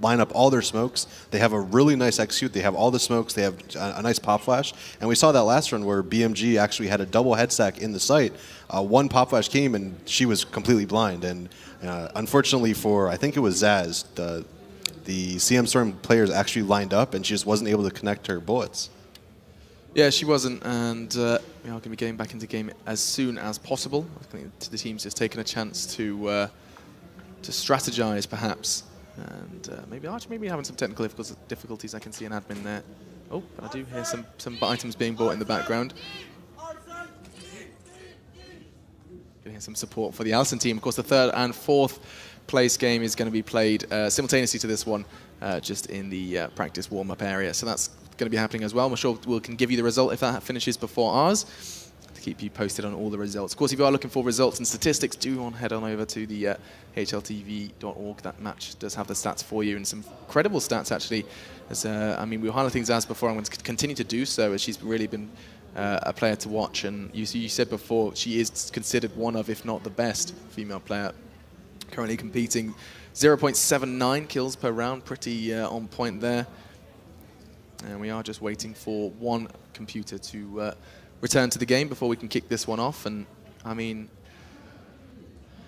line up all their smokes. They have a really nice execute. They have all the smokes. They have a nice pop flash. And we saw that last run where BMG actually had a double head stack in the site. One pop flash came and she was completely blind. And unfortunately for, I think it was Zaz, the CMStorm players actually lined up and she just wasn't able to connect her bullets. Yeah, she wasn't, and we are going to be getting back into game as soon as possible. I think the team's just taken a chance to strategize, perhaps. And maybe having some technical difficulties. I can see an admin there. Oh, I do hear some items being bought in the background. Can hear some support for the Alison team. Of course, the third and fourth place game is going to be played simultaneously to this one, just in the practice warm-up area. So that's going to be happening as well. I'm sure we can give you the result if that finishes before ours, to keep you posted on all the results. Of course, if you are looking for results and statistics, do head on over to the hltv.org. That match does have the stats for you, and some credible stats, actually. As, I mean, we were highlighting Zaz before. I'm going to continue to do so, as she's really been a player to watch. And you said before, she is considered one of, if not the best, female player currently competing. 0.79 kills per round, pretty on point there. And we are just waiting for one computer to return to the game before we can kick this one off. And I mean,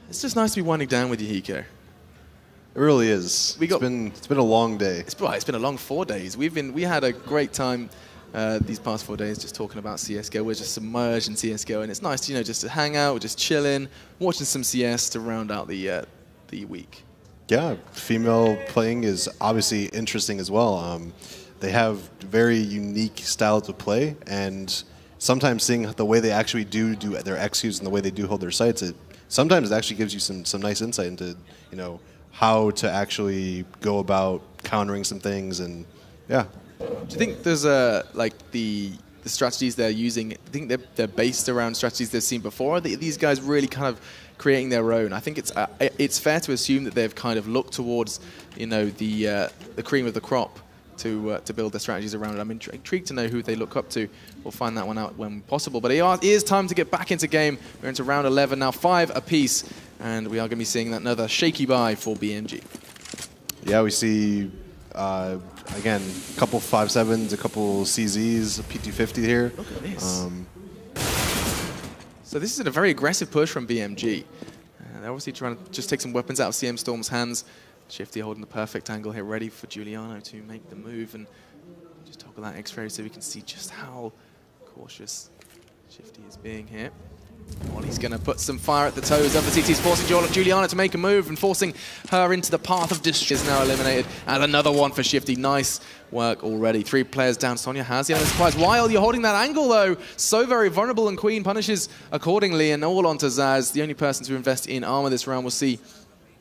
it's just nice to be winding down with you, Hiko. It really is. It's been a long day. It's been a long 4 days. We had a great time these past 4 days just talking about CSGO. We're just submerged in CSGO, and it's nice to, just to hang out, just chilling, watching some CS to round out the week. Yeah, female playing is obviously interesting as well. They have very unique styles of play, and sometimes seeing the way they actually do their executes and the way they do hold their sights, sometimes it actually gives you some nice insight into how to actually go about countering some things. And yeah. Do you think there's like the strategies they're using? I think they're based around strategies they've seen before. Are these guys really kind of creating their own? I think it's fair to assume that they've kind of looked towards the cream of the crop to build their strategies around it. I'm intrigued to know who they look up to. We'll find that one out when possible. But it is time to get back into game. We're into round 11 now, 5 apiece, and we are going to be seeing that another shaky bye for BMG. Yeah, we see again a couple 5.7s, a couple CZs, a PT50 here. Look at this. So this is a very aggressive push from BMG. They're obviously trying to just take some weapons out of CMStorm's hands. Shifty holding the perfect angle here, ready for Giuliano to make the move, and just toggle that X-ray so we can see just how cautious Shifty is being here. Well, he's going to put some fire at the toes of the CTs, forcing Giuliano to make a move and forcing her into the path of destruction. Is now eliminated, and another one for Shifty. Nice work already. 3 players down. Sonya has the element surprise. While you're holding that angle, though, so very vulnerable, and Queen punishes accordingly, and all onto Zaz. The only person to invest in armor this round. We'll see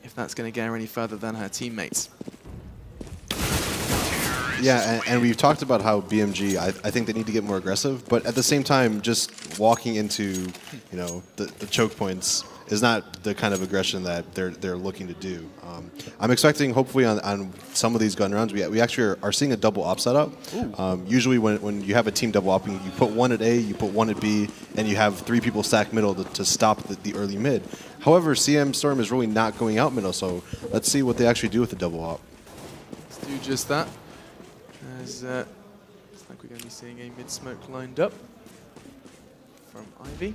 if that's going to get her any further than her teammates. Yeah, and we've talked about how BMG, I think they need to get more aggressive, but at the same time, just walking into, the choke points is not the kind of aggression that they're looking to do. I'm expecting, hopefully, on some of these gun rounds, we actually are seeing a double op setup. Usually, when you have a team double opping, you put one at A, you put one at B, and you have 3 people stacked middle to stop the early mid. However, CMStorm is really not going out middle, so let's see what they actually do with the double op. Let's do just that. As looks like we're going to be seeing a mid-smoke lined up from Ivy.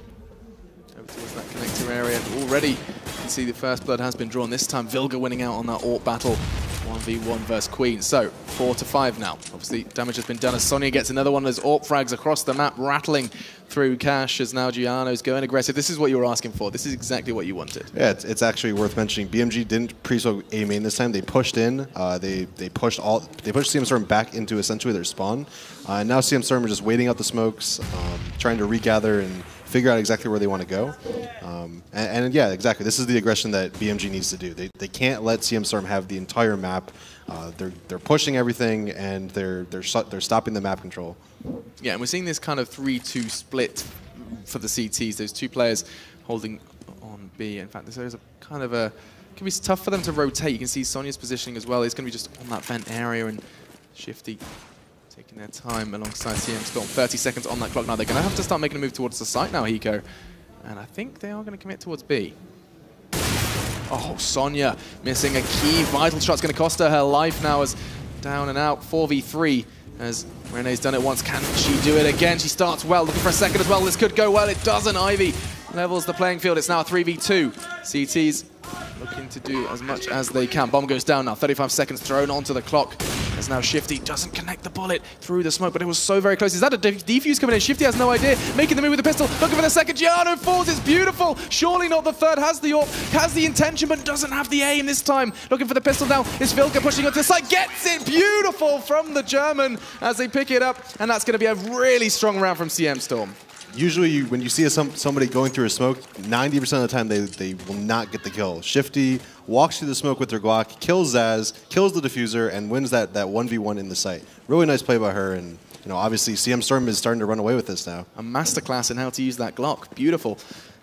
Over towards that connector area. Already you can see the first blood has been drawn. This time Vilga winning out on that AWP battle. 1v1 versus Queen. So 4-5 now. Obviously damage has been done as Sonya gets another one of those AWP frags across the map, rattling through Cash as now Giuliano's going aggressive. This is what you were asking for. This is exactly what you wanted. Yeah, it's actually worth mentioning. BMG didn't pre-soak A main this time. They pushed in. They pushed CMStorm back into essentially their spawn. And now CMStorm are just waiting out the smokes, trying to regather and figure out exactly where they want to go. And yeah, exactly. This is the aggression that BMG needs to do. They can't let CMStorm have the entire map. They're pushing everything, and they're stopping the map control. Yeah, and we're seeing this kind of 3-2 split for the CTs. Those 2 players holding on B. In fact, there's a kind of a... It can be tough for them to rotate. You can see Sonya's positioning as well. It's going to be just on that vent area, and Shifty taking their time alongside CMStorm. 30 seconds on that clock now. They're going to have to start making a move towards the site now, Hiko. And I think they are going to commit towards B. Oh, Sonya missing a key vital shot's going to cost her life now as down and out. 4v3 as Renee's done it once. Can she do it again? She starts well, looking for a second as well. This could go well. It doesn't. Ivy levels the playing field. It's now a 3v2. CTs looking to do as much as they can. Bomb goes down now, 35 seconds thrown onto the clock. As now Shifty doesn't connect the bullet through the smoke, but it was so very close. Is that a defuse coming in? Shifty has no idea. Making the move with the pistol, looking for the second. Giuliano falls, it's beautiful. Surely not the third, has the AWP, has the intention, but doesn't have the aim this time. Looking for the pistol now. It's Vilka pushing onto the side, gets it, beautiful from the German as they pick it up, and that's going to be a really strong round from CMStorm. Usually, when you see somebody going through a smoke, 90% of the time they will not get the kill. Shifty walks through the smoke with her Glock, kills Zaz, kills the diffuser, and wins that 1v1 in the site. Really nice play by her, and obviously CMStorm is starting to run away with this now. A masterclass in how to use that Glock. Beautiful.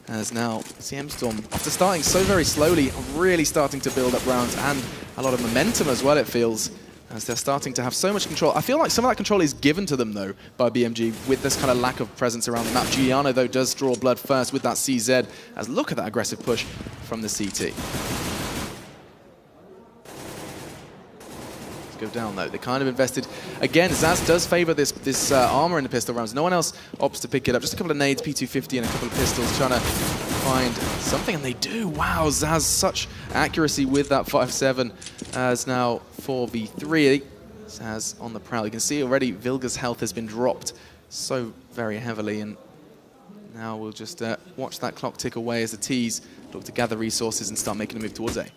As now CMStorm, after starting so very slowly, really starting to build up rounds and a lot of momentum as well, it feels, as they're starting to have so much control. I feel like some of that control is given to them, though, by BMG with this kind of lack of presence around the map. Giuliano, though, does draw blood first with that CZ, as look at that aggressive push from the CT. Let's go down, though. They kind of invested. Again, Zaz does favor this armor in the pistol rounds. No one else opts to pick it up. Just a couple of nades, P250, and a couple of pistols trying to find something, and they do. Wow, Zaz, such accuracy with that 5.7 as now 4v3. Zaz on the prowl. You can see already Vilga's health has been dropped so very heavily, and now we'll just watch that clock tick away as the T's look to gather resources and start making a move towards A.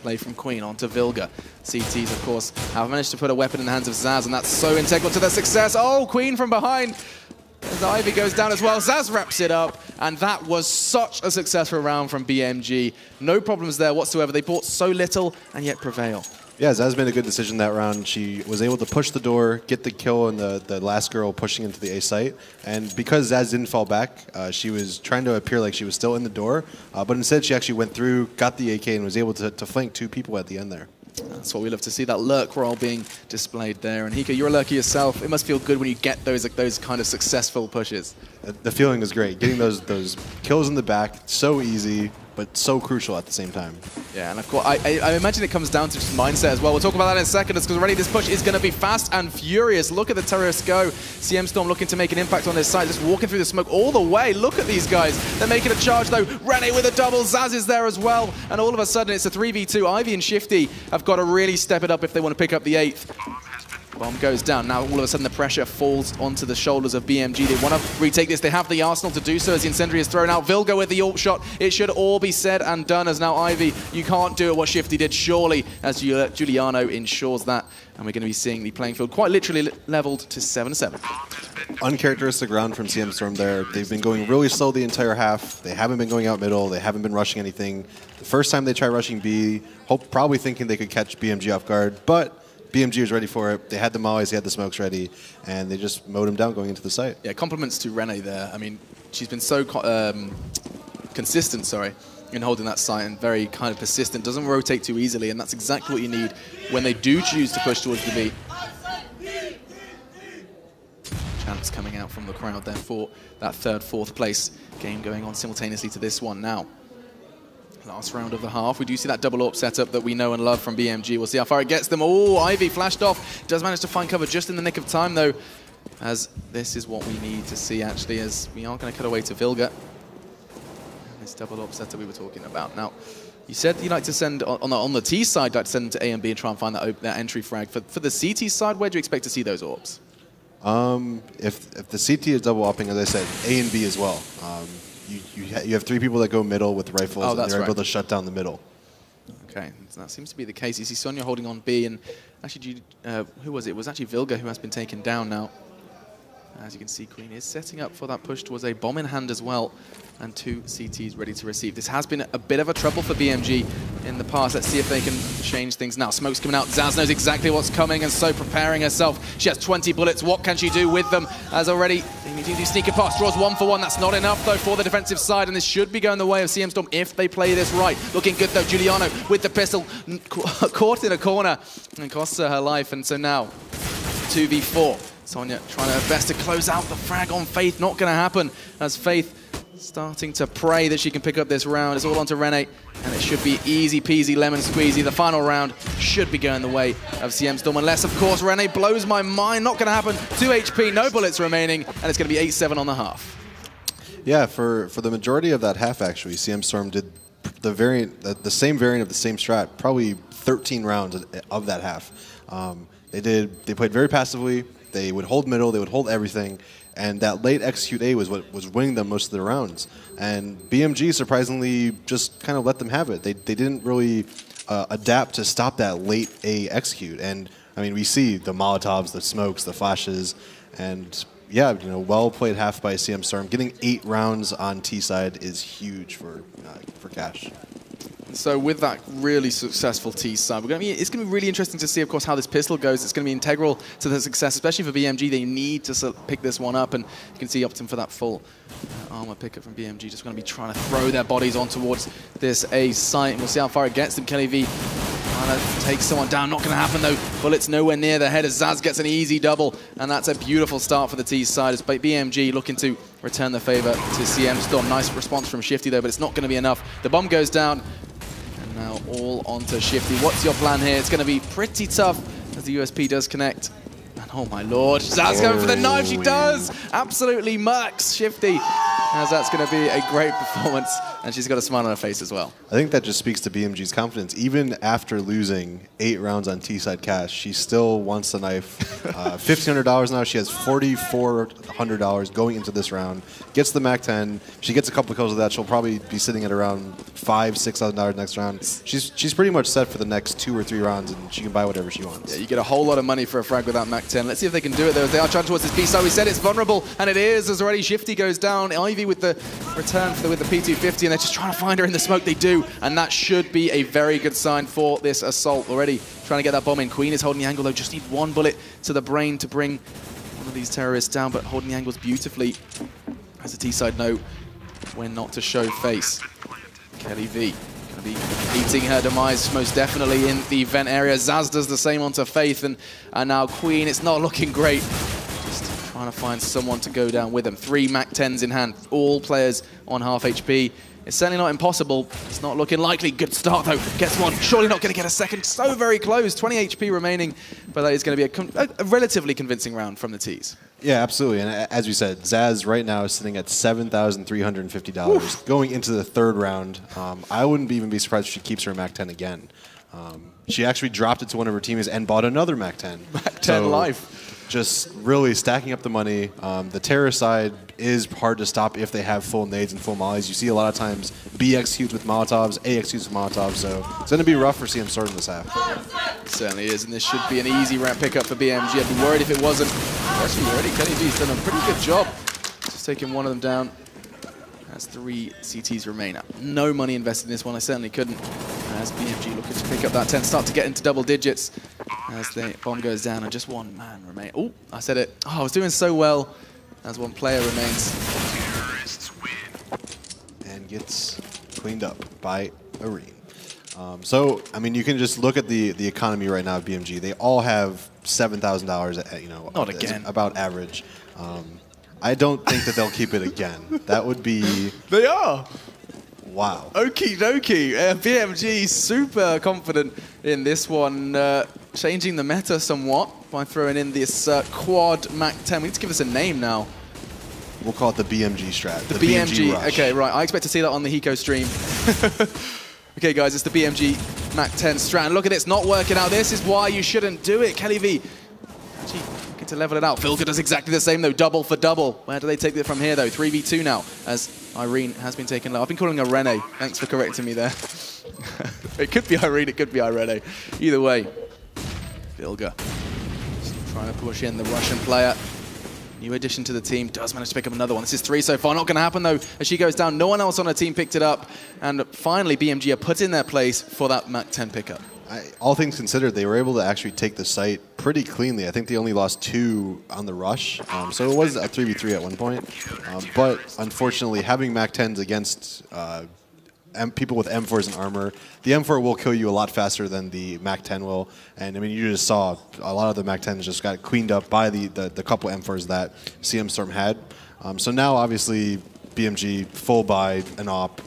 Play from Queen onto Vilga. CTs, of course, have managed to put a weapon in the hands of Zaz, and that's so integral to their success. Oh, Queen from behind. As Ivy goes down as well. Zaz wraps it up, and that was such a successful round from BMG. No problems there whatsoever. They bought so little and yet prevail. Yeah, Zaz made a good decision that round. She was able to push the door, get the kill, and the last girl pushing into the A site. And because Zaz didn't fall back, she was trying to appear like she was still in the door. But instead, she actually went through, got the AK, and was able to flank two people at the end there. That's what we love to see, that lurk role being displayed there. And Hika, you're a lurker yourself. It must feel good when you get those kind of successful pushes. The feeling is great. Getting those kills in the back, so easy, but so crucial at the same time. Yeah, and of course, I imagine it comes down to just mindset as well. We'll talk about that in a second, because already this push is going to be fast and furious. Look at the terrorists go. CMStorm looking to make an impact on this side, just walking through the smoke all the way. Look at these guys. They're making a charge, though. Rene with a double. Zaz is there as well. And all of a sudden, it's a 3v2. Ivy and Shifty have got to really step it up if they want to pick up the 8th. Bomb goes down. Now all of a sudden the pressure falls onto the shoulders of BMG. They want to retake this. They have the arsenal to do so as the incendiary is thrown out. Vilga with the AWP shot. It should all be said and done as now Ivy, you can't do it what Shifty did, surely, as Giuliano ensures that. And we're going to be seeing the playing field quite literally leveled to 7-7. Uncharacteristic round from CMStorm there. They've been going really slow the entire half. They haven't been going out middle. They haven't been rushing anything. The first time they tried rushing B, probably thinking they could catch BMG off guard, but BMG was ready for it. They had the mollies, they had the smokes ready, and they just mowed him down going into the site. Yeah, compliments to Rene there. I mean, she's been so consistent, in holding that site, and very kind of persistent. Doesn't rotate too easily, and that's exactly what you need when they do choose to push towards the B. Chants coming out from the crowd there for that third, fourth place game going on simultaneously to this one now. Last round of the half. We do see that double AWP setup that we know and love from BMG. We'll see how far it gets them. Oh, Ivy flashed off. Does manage to find cover just in the nick of time, though, as this is what we need to see, actually, as we are going to cut away to Vilga. And this double AWP setup we were talking about. Now, you said you like to send, on the T side, like to send them to A and B and try and find that entry frag. For the CT side, where do you expect to see those AWPs? If the CT is double AWPing, as I said, A and B as well. You have 3 people that go middle with rifles, and they're able to shut down the middle. Okay, so that seems to be the case. You see Sonia holding on B, and actually, who was it? It was actually Vilga who has been taken down now. As you can see, Queen is setting up for that push towards A. Bomb in hand as well, and 2 CTs ready to receive. This has been a bit of a trouble for BMG in the past. Let's see if they can change things now. Smoke's coming out. Zaz knows exactly what's coming, and so preparing herself. She has 20 bullets. What can she do with them? As already, they need to do sneaker pass. Draws 1 for 1. That's not enough, though, for the defensive side, and this should be going the way of CMStorm if they play this right. Looking good, though. Giuliano with the pistol, caught in a corner, and costs her life. And so now, 2v4. Sonia trying her best to close out the frag on Faith. Not going to happen, as Faith starting to pray that she can pick up this round. It's all onto Rene, and it should be easy peasy lemon squeezy. The final round should be going the way of CMStorm, unless, of course, Rene blows my mind. Not going to happen. 2 HP, no bullets remaining, and it's going to be 8-7 on the half. Yeah, for the majority of that half, actually, CMStorm did the same variant of the same strat, probably 13 rounds of that half. They played very passively. They would hold middle. They would hold everything. And that late execute A was what was winning them most of their rounds. And BMG surprisingly just kind of let them have it. They didn't really adapt to stop that late A execute. And I mean, we see the Molotovs, the smokes, the flashes, and yeah, well played half by CMStorm. Getting 8 rounds on T side is huge for Cash. So with that really successful T side, it's going to be really interesting to see, of course, how this pistol goes. It's going to be integral to the success, especially for BMG. They need to pick this one up, and you can see opting for that full armor pickup from BMG. Just going to be trying to throw their bodies on towards this A site, and we'll see how far it gets them. Kelly V trying to take someone down. Not going to happen, though. Bullets nowhere near the head as Zaz gets an easy double, and that's a beautiful start for the T side as BMG looking to return the favor to CMStorm. Nice response from Shifty, though, but it's not going to be enough. The bomb goes down. Now all onto Shifty. What's your plan here? It's going to be pretty tough as the USP does connect. And oh my lord, Zaz going for the knife. She does! Absolutely murks Shifty. As that's going to be a great performance. And she's got a smile on her face as well. I think that just speaks to BMG's confidence. Even after losing 8 rounds on T-side Cash, she still wants the knife. $1,500 now. She has $4,400 going into this round. Gets the MAC-10. If she gets a couple of kills with that, she'll probably be sitting at around $5,000, $6,000 next round. She's pretty much set for the next 2 or 3 rounds, and she can buy whatever she wants. Yeah, you get a whole lot of money for a frag with that MAC-10. Let's see if they can do it, though. They are trying towards this B-side. We said it's vulnerable, and it is, as already Shifty goes down. Ivy with the return with the P250, and they're just trying to find her in the smoke. They do, and that should be a very good sign for this assault. Already trying to get that bomb in. Queen is holding the angle, though. Just need one bullet to the brain to bring one of these terrorists down, but holding the angles beautifully. As a T-side note, when not to show face. Kelly V going to be eating her demise most definitely in the vent area. Zaz does the same onto Faith, and now Queen. It's not looking great. Just trying to find someone to go down with them. 3 MAC-10s in hand, all players on half HP. It's certainly not impossible. It's not looking likely. Good start, though. Gets one. Surely not going to get a second. So very close. 20 HP remaining. But that is going to be a relatively convincing round from the Ts. Yeah, absolutely. And as we said, Zaz right now is sitting at $7,350 going into the 3rd round. I wouldn't even be surprised if she keeps her MAC-10 again. She actually dropped it to one of her teammates and bought another MAC-10. MAC-10 life. Just really stacking up the money. The terror side is hard to stop if they have full nades and full mollies. You see a lot of times B executes with Molotovs, A executes with Molotovs, so it's going to be rough for CMStorm this half. It certainly is, and this should be an easy ramp pickup for BMG. I'd be worried if it wasn't. Actually, already Kenny V's done a pretty good job. Just taking one of them down. That's 3 CTs remain. No money invested in this one. I certainly couldn't. As BMG looking to pick up that 10, start to get into double digits. As the bomb goes down and just one man remains. Oh, I said it. Oh, I was doing so well. As one player remains. And gets cleaned up by Irene. So, I mean, you can just look at the economy right now of BMG. They all have $7,000, Not again. About average. I don't think that they'll keep it again. That would be... They are! Wow. Okie dokie. BMG super confident in this one. Changing the meta somewhat by throwing in this quad MAC-10. We need to give this a name now. We'll call it the BMG strat. The BMG rush. Okay, right. I expect to see that on the Hiko stream. Okay, guys, it's the BMG MAC-10 strat. And look at it, it's not working out. This is why you shouldn't do it. Kelly V actually looking to level it out. Filka does exactly the same, though. Double for double. Where do they take it from here, though? 3v2 now, as Irene has been taken low. I've been calling her Rene. Thanks for correcting me there. It could be Irene, it could be Irene. Either way, Filka trying to push in the Russian player. New addition to the team, does manage to pick up another one. This is 3 so far, not going to happen though as she goes down. No one else on her team picked it up, and finally BMG are put in their place for that MAC-10 pickup. All things considered, they were able to actually take the site pretty cleanly. I think they only lost 2 on the rush, so it was a 3v3 at one point. But unfortunately, having MAC-10s against people with M4s and armor, the M4 will kill you a lot faster than the MAC-10 will. And I mean, you just saw a lot of the MAC-10s just got cleaned up by the couple M4s that CMStorm had. So now, obviously, BMG full buy an op,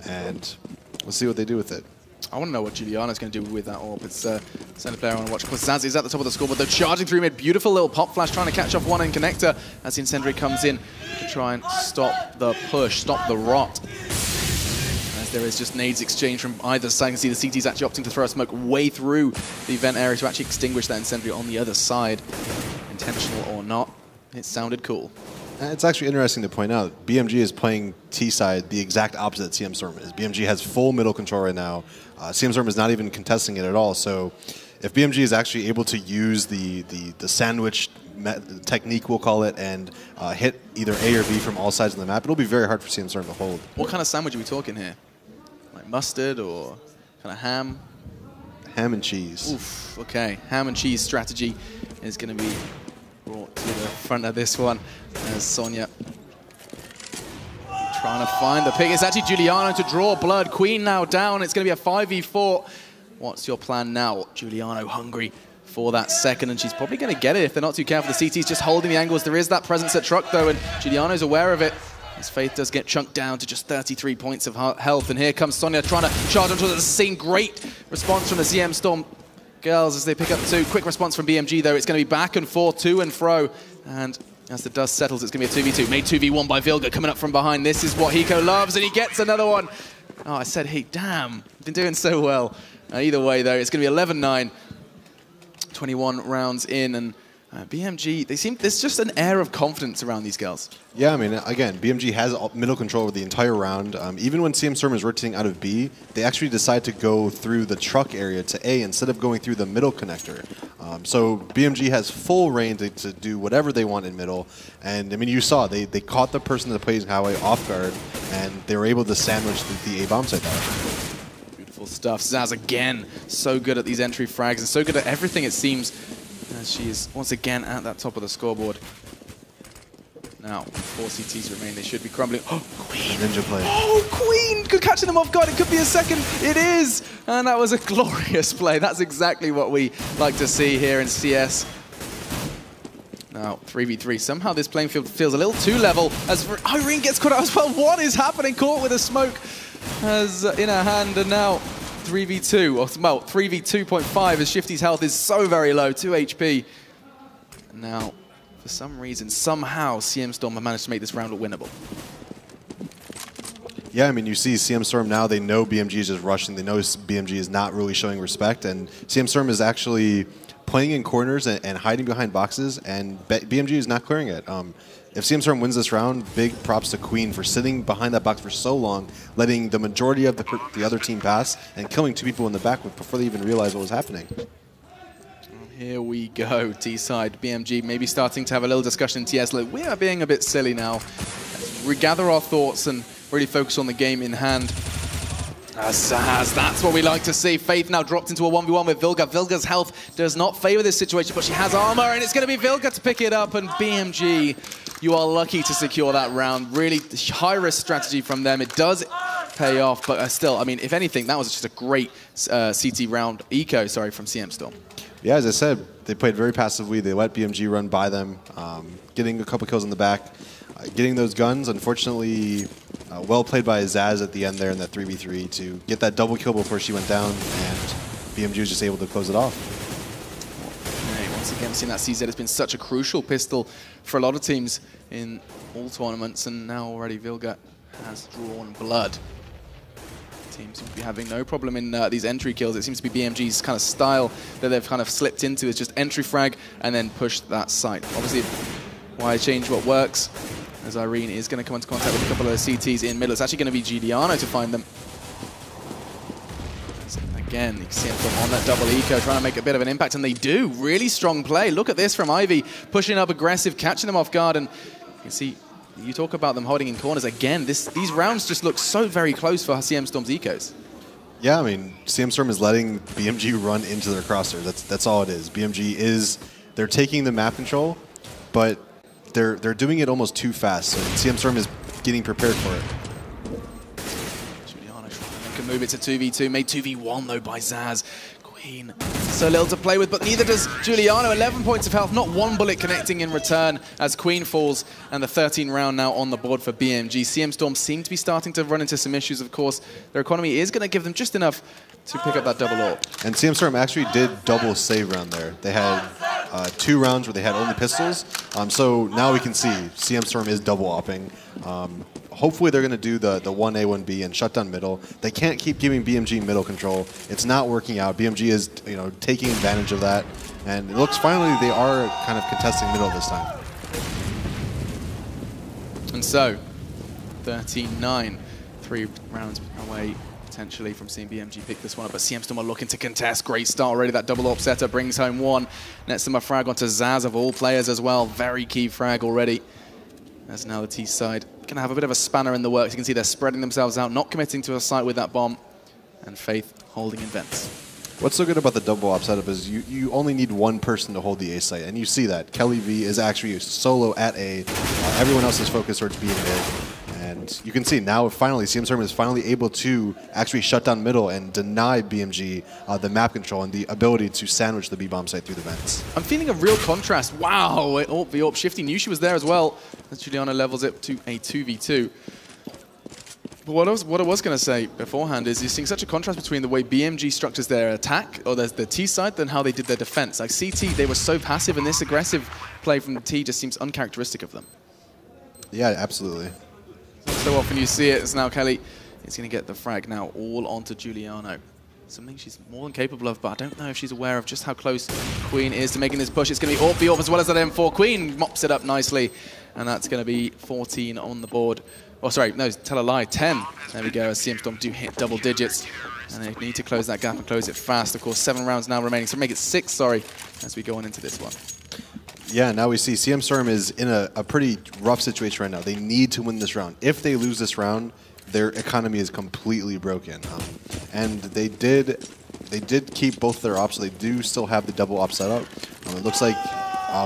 and we'll see what they do with it. I want to know what Giuliano's going to do with that orb. It's center player I want to watch. Of course, Zaz is at the top of the scoreboard, though, charging through mid. Beautiful little pop flash, trying to catch off one in connector as the Incendiary comes in to try and stop the push, stop the rot. As there is just nades exchange from either side. You can see the CT's actually opting to throw a smoke way through the event area to actually extinguish that Incendiary on the other side. Intentional or not, it sounded cool. It's actually interesting to point out, BMG is playing T-side the exact opposite that CMStorm is. BMG has full middle control right now. CMStorm is not even contesting it at all. So if BMG is actually able to use the sandwich technique, we'll call it, and hit either A or B from all sides of the map, it'll be very hard for CMStorm to hold. What kind of sandwich are we talking here? Like mustard or kind of ham? Ham and cheese. Oof, okay. Ham and cheese strategy is going to be brought to the front of this one as Sonya trying to find the pick. It's actually Giuliano to draw blood. Queen now down. It's going to be a 5v4. What's your plan now? Giuliano hungry for that second, and she's probably going to get it if they're not too careful. The CT's just holding the angles. There is that presence at truck, though, and Giuliano's aware of it. As Faith does get chunked down to just 33 points of health, and here comes Sonya trying to charge onto the scene. Great response from the CMStorm girls as they pick up two. Quick response from BMG, though. It's going to be back and forth, to and fro, and as the dust settles, it's going to be a 2v2. Made 2v1 by Vilga coming up from behind. This is what Hiko loves, and he gets another one. Oh, I said, hey, damn. Been doing so well. Either way, though, it's going to be 11-9. 21 rounds in, and BMG, there's just an air of confidence around these girls. Yeah, I mean, again, BMG has middle control over the entire round. Even when CMStorm is rotating out of B, they actually decide to go through the truck area to A instead of going through the middle connector. So BMG has full reign to do whatever they want in middle. And, I mean, you saw, they caught the person that plays Highway off guard, and they were able to sandwich the A bomb site there. Beautiful stuff. Zaz, again, so good at these entry frags, and so good at everything, it seems, as she is once again at that top of the scoreboard. Now, 4 CTs remain. They should be crumbling. Oh, Queen! Ninja play. Oh, Queen! Good catching them off guard. It could be a second. It is! And that was a glorious play. That's exactly what we like to see here in CS. Now, 3v3. Somehow this playing field feels a little too level as Irene gets caught out as well. What is happening? Caught with a smoke as in her hand, and now 3v2, or well, 3v2.5 as Shifty's health is so very low, 2 HP. And now, for some reason, somehow, CMStorm have managed to make this round winnable. Yeah, I mean, you see CMStorm now, they know BMG is just rushing. They know BMG is not really showing respect, and CMStorm is actually playing in corners and hiding behind boxes, and BMG is not clearing it. If CMStorm wins this round, big props to Queen for sitting behind that box for so long, letting the majority of the other team pass, and killing 2 people in the back before they even realized what was happening. Here we go, T-side. BMG maybe starting to have a little discussion in TS. Like, we are being a bit silly now. Let's regather our thoughts and really focus on the game in hand. Zaz, that's what we like to see. Faith now dropped into a 1v1 with Vilga. Vilga's health does not favor this situation, but she has armor, and it's going to be Vilga to pick it up, and BMG, you are lucky to secure that round. Really high-risk strategy from them. It does pay off, but still, I mean, if anything, that was just a great CT round eco, sorry, from CMStorm. Yeah, as I said, they played very passively. They let BMG run by them, getting a couple kills in the back, getting those guns. Unfortunately, well played by Zaz at the end there in that 3v3 to get that double kill before she went down, and BMG was just able to close it off. Hey, once again, seeing that CZ has been such a crucial pistol for a lot of teams in all tournaments, and now already Vilga has drawn blood. Teams seem to be having no problem in these entry kills. It seems to be BMG's kind of style that they've kind of slipped into, is just entry frag and then push that site. Obviously, why change what works? As Irene is going to come into contact with a couple of the CTs in middle. It's actually going to be Giuliano to find them. So again, you can see them on that double eco, trying to make a bit of an impact, and they do. Really strong play. Look at this from Ivy, pushing up aggressive, catching them off guard, and you can see, you talk about them holding in corners. Again, these rounds just look so very close for CMStorm's ecos. Yeah, I mean, CMStorm is letting BMG run into their crosshairs. That's all it is. BMG is, they're taking the map control, but they're doing it almost too fast. So CMStorm is getting prepared for it. Giuliano trying to make a move. It's a 2v2, made 2v1 though by Zaz. Queen So little to play with, but neither does Giuliano. 11 points of health, not one bullet connecting in return as Queen falls, and the 13th round now on the board for BMG. CMStorm seem to be starting to run into some issues, of course. Their economy is going to give them just enough to pick up that double AWP. And CMStorm actually did double save round there. They had 2 rounds where they had only pistols. So now we can see CMStorm is double AWPing. Hopefully they're going to do the 1A, 1B and shut down middle. They can't keep giving BMG middle control. It's not working out. BMG is taking advantage of that. And it looks finally they are kind of contesting middle this time. And so, 13-9, 3 rounds away potentially from seeing BMG pick this one up, but CMStorm are looking to contest. Great start already. That double AWP setup brings home 1. Nets them a frag onto Zaz of all players as well. Very key frag already. As now the T side going to have a bit of a spanner in the works. You can see they're spreading themselves out, not committing to a site with that bomb, and Faith holding in vents. What's so good about the double AWP setup is you only need one person to hold the A site, and you see that. Kelly V is actually solo at A. Everyone else is focused towards B and mid. And you can see now finally CMStorm is finally able to actually shut down middle and deny BMG the map control and the ability to sandwich the B-bomb site through the vents. I'm feeling a real contrast. Wow, the AWP Shifty knew she was there as well. As Giuliano levels it to a 2v2. But what I was going to say beforehand is you're seeing such a contrast between the way BMG structures their attack, or the T side, than how they did their defense. Like CT, they were so passive, and this aggressive play from the T just seems uncharacteristic of them. Yeah, absolutely. So often you see it as now Kelly is going to get the frag now all onto Giuliano. Something she's more than capable of, but I don't know if she's aware of just how close Queen is to making this push. It's going to be AWP, AWP as well as that M4. Queen mops it up nicely, and that's going to be 14 on the board. Oh, sorry, no, tell a lie, 10. There we go, as CMStorm do hit double digits, and they need to close that gap and close it fast. Of course, 7 rounds now remaining, so make it 6, sorry, as we go on into this one. Yeah, now we see CMStorm is in a pretty rough situation right now. They need to win this round. If they lose this round, their economy is completely broken. And they did keep both their ops, so they do still have the double op setup. It looks like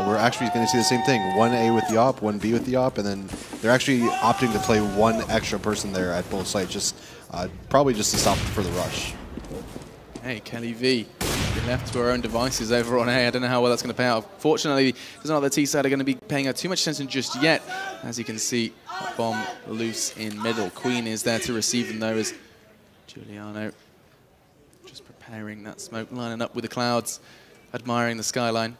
we're actually going to see the same thing. 1A with the op, 1B with the op, and then they're actually opting to play 1 extra person there at both sites, just probably just to stop for the rush. Hey, Kelly V. Left to her own devices over on A. I don't know how well that's going to pay out. Fortunately, there's not the T side are going to be paying her too much attention just yet. As you can see, bomb loose in middle. Queen is there to receive them though, as Giuliano just preparing that smoke, lining up with the clouds, admiring the skyline.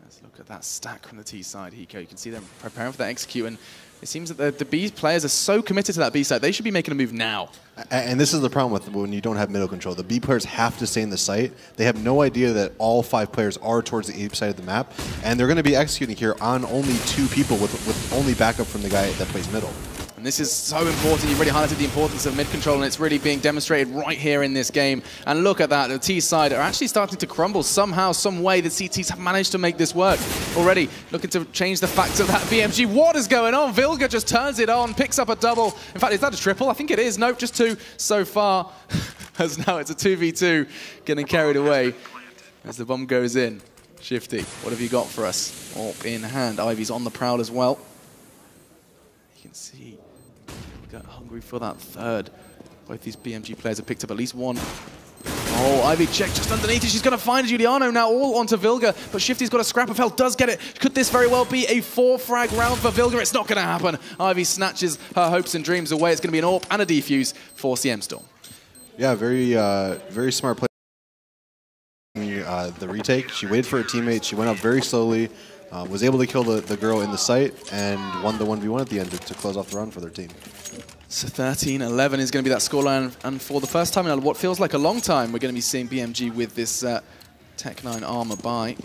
Let's look at that stack from the T side, Hiko. You can see them preparing for that execute, and it seems that the B players are so committed to that B site. They should be making a move now. And this is the problem with when you don't have middle control. The B players have to stay in the site. They have no idea that all 5 players are towards the A side of the map. And they're going to be executing here on only 2 people with only backup from the guy that plays middle. And this is so important. You've really highlighted the importance of mid control, and it's really being demonstrated right here in this game. And look at that. The T side are actually starting to crumble somehow, some way. The CTs have managed to make this work already. Looking to change the facts of that BMG. What is going on? Vilga just turns it on, picks up a double. In fact, is that a triple? I think it is. Nope, just 2 so far. As now it's a 2v2 getting carried away as the bomb goes in. Shifty, what have you got for us? AWP in hand. Ivy's on the prowl as well. You can see got hungry for that third. Both these BMG players have picked up at least 1. Oh, Ivy check just underneath it. She's going to find Giuliano now all onto Vilga, but Shifty's got a scrap of health, does get it. Could this very well be a 4-frag round for Vilga? It's not going to happen. Ivy snatches her hopes and dreams away. It's going to be an AWP and a defuse for CMStorm. Yeah, very smart play. The retake, she waited for her teammate. She went up very slowly, was able to kill the girl in the site, and won the 1v1 at the end to close off the round for their team. So 13-11 is going to be that scoreline, and for the first time in what feels like a long time, we're going to be seeing BMG with this Tech 9 armor buy.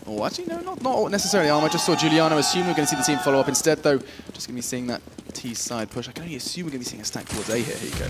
Oh, actually, no, not necessarily armor. I just saw Giuliano assume we're going to see the team follow up. Instead, though, just going to be seeing that T side push. I can only assume we're going to be seeing a stack towards A here. Here you go.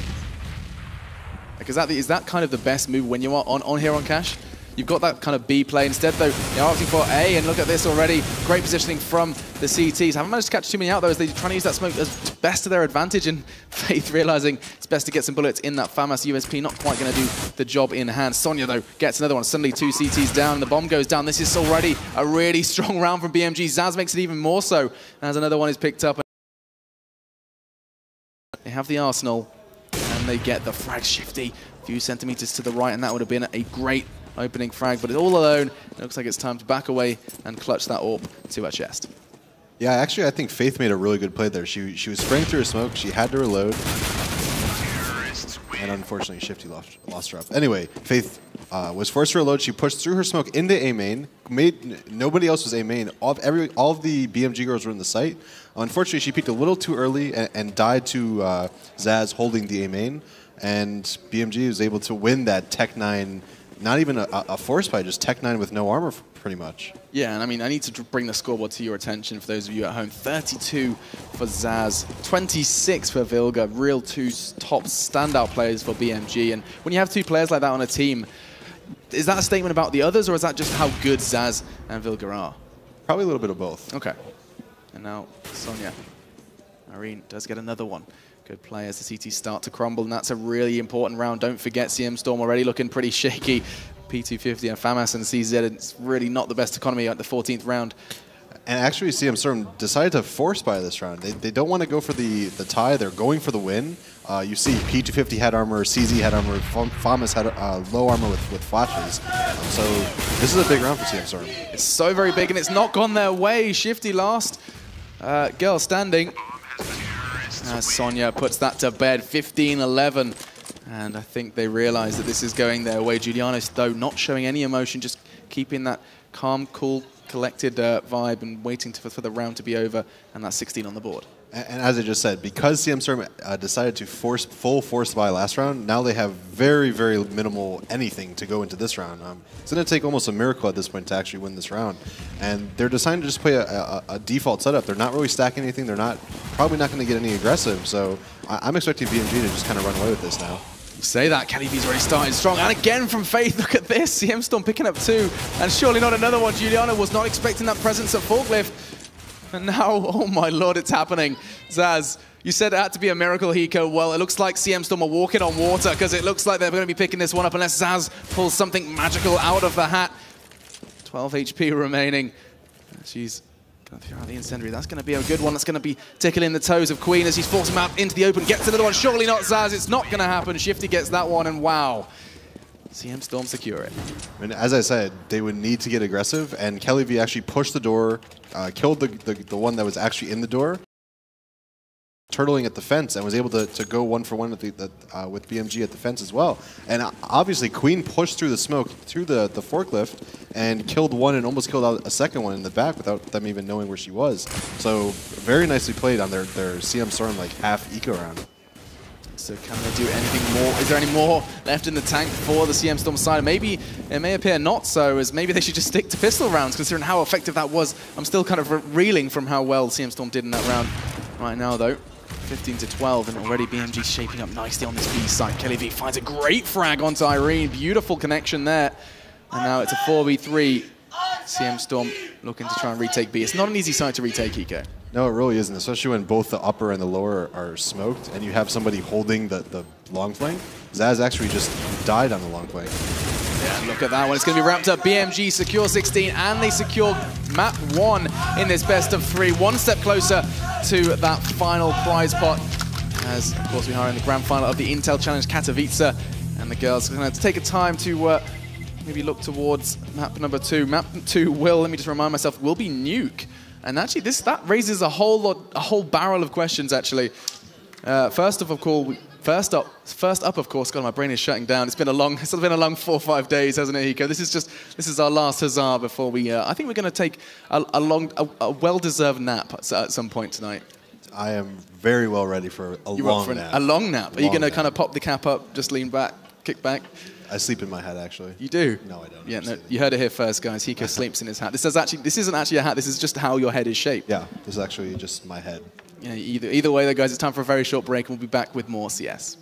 Like, is that kind of the best move when you are on here on Cash? You've got that kind of B play. Instead, though, they're asking for A, and look at this already. Great positioning from the CTs. Haven't managed to catch too many out, though, as they're trying to use that smoke as best to their advantage, and Faith realizing it's best to get some bullets in that FAMAS USP. Not quite going to do the job in hand. Sonya, though, gets another one. Suddenly, 2 CTs down, and the bomb goes down. This is already a really strong round from BMG. Zaz makes it even more so, as another one is picked up. They have the arsenal, and they get the frag. Shifty a few centimeters to the right, and that would have been a great opening frag, but it's all alone. It looks like it's time to back away and clutch that AWP to her chest. Yeah, actually, I think Faith made a really good play there. She was spraying through a smoke. She had to reload. And unfortunately, Shifty lost her up. Anyway, Faith was forced to reload. She pushed through her smoke into A main. Nobody else was A main. All of the BMG girls were in the site. Unfortunately, she peeked a little too early and died to Zaz holding the A main. And BMG was able to win that Tech 9, not even a force fight, just Tech 9 with no armor, pretty much. Yeah, and I mean, I need to bring the scoreboard to your attention for those of you at home. 32 for Zaz, 26 for Vilga, real two top standout players for BMG. And when you have two players like that on a team, is that a statement about the others, or is that just how good Zaz and Vilga are? Probably a little bit of both. Okay. And now Sonia. Irene does get another one. Good play as the CT start to crumble, and that's a really important round. Don't forget, CMStorm already looking pretty shaky. P250 and FAMAS and CZ, it's really not the best economy at the 14th round. And actually, CMStorm decided to force buy this round. They don't want to go for the tie. They're going for the win. You see P250 had armor, CZ had armor, FAMAS had low armor with flashes. So this is a big round for CMStorm. It's so very big, and it's not gone their way. Shifty last. Girl standing. As Sonia puts that to bed, 15-11. And I think they realize that this is going their way. Juliana's, though, not showing any emotion, just keeping that calm, cool, collected vibe and waiting for the round to be over. And that's 16 on the board. And as I just said, because CMStorm decided to full force buy last round, now they have very, very minimal anything to go into this round. It's going to take almost a miracle at this point to actually win this round. And they're deciding to just play a default setup. They're not really stacking anything. They're probably not going to get any aggressive. So I'm expecting BMG to just kind of run away with this now. Say that, Kelly B's already started strong. And again from Faith, look at this. CMStorm picking up 2. And surely not another one. Juliana was not expecting that presence at Forklift. And now, oh my lord, it's happening. Zaz, you said it had to be a miracle, Hiko. Well, it looks like CMStorm are walking on water, because it looks like they're going to be picking this one up unless Zaz pulls something magical out of the hat. 12 HP remaining. She's going to throw out the incendiary. That's going to be a good one. That's going to be tickling the toes of Queen as he's forced him out into the open. Gets another one. Surely not Zaz. It's not going to happen. Shifty gets that one, and wow. CMStorm secure it. And as I said, they would need to get aggressive, and Kelly V actually pushed the door, killed the one that was actually in the door, turtling at the fence, and was able to go 1-for-1 with BMG at the fence as well. And obviously, Queen pushed through the smoke, through the forklift, and killed one and almost killed out a second one in the back without them even knowing where she was. So very nicely played on their CMStorm like half eco round. So can they do anything more? Is there any more left in the tank for the CMStorm side? Maybe it may appear not so, as maybe they should just stick to pistol rounds, considering how effective that was. I'm still kind of reeling from how well CMStorm did in that round. Right now, though, 15-12, and already BMG shaping up nicely on this B side. Kelly V finds a great frag onto Irene. Beautiful connection there. And now it's a 4v3. CMStorm looking to try and retake B. It's not an easy side to retake, Hiko. No, it really isn't, especially when both the upper and the lower are smoked, and you have somebody holding the long flank. Zaz actually just died on the long flank. Yeah, look at that one. It's going to be wrapped up. BMG secure 16, and they secure map 1 in this best of 3. One step closer to that final prize pot, as, of course, we are in the grand final of the Intel Challenge Katowice, and the girls are going to take a time to maybe look towards map number 2. Map 2 will, let me just remind myself, will be Nuke. And actually, that raises a whole barrel of questions. Actually, first up, of course, God, my brain is shutting down. It's been a long 4 or 5 days, hasn't it, Hiko? This is our last huzzah before we. I think we're going to take a well-deserved nap at some point tonight. I am very well ready for a long nap. A long nap. Are you going to kind of pop the cap up, just lean back, kick back? I sleep in my hat, actually. You do? No, I don't. Yeah, no, you heard it here first, guys. Hiko sleeps in his hat. This isn't actually a hat. This is just how your head is shaped. Yeah, this is actually just my head. Yeah, either way, though, guys, it's time for a very short break, and we'll be back with more CS.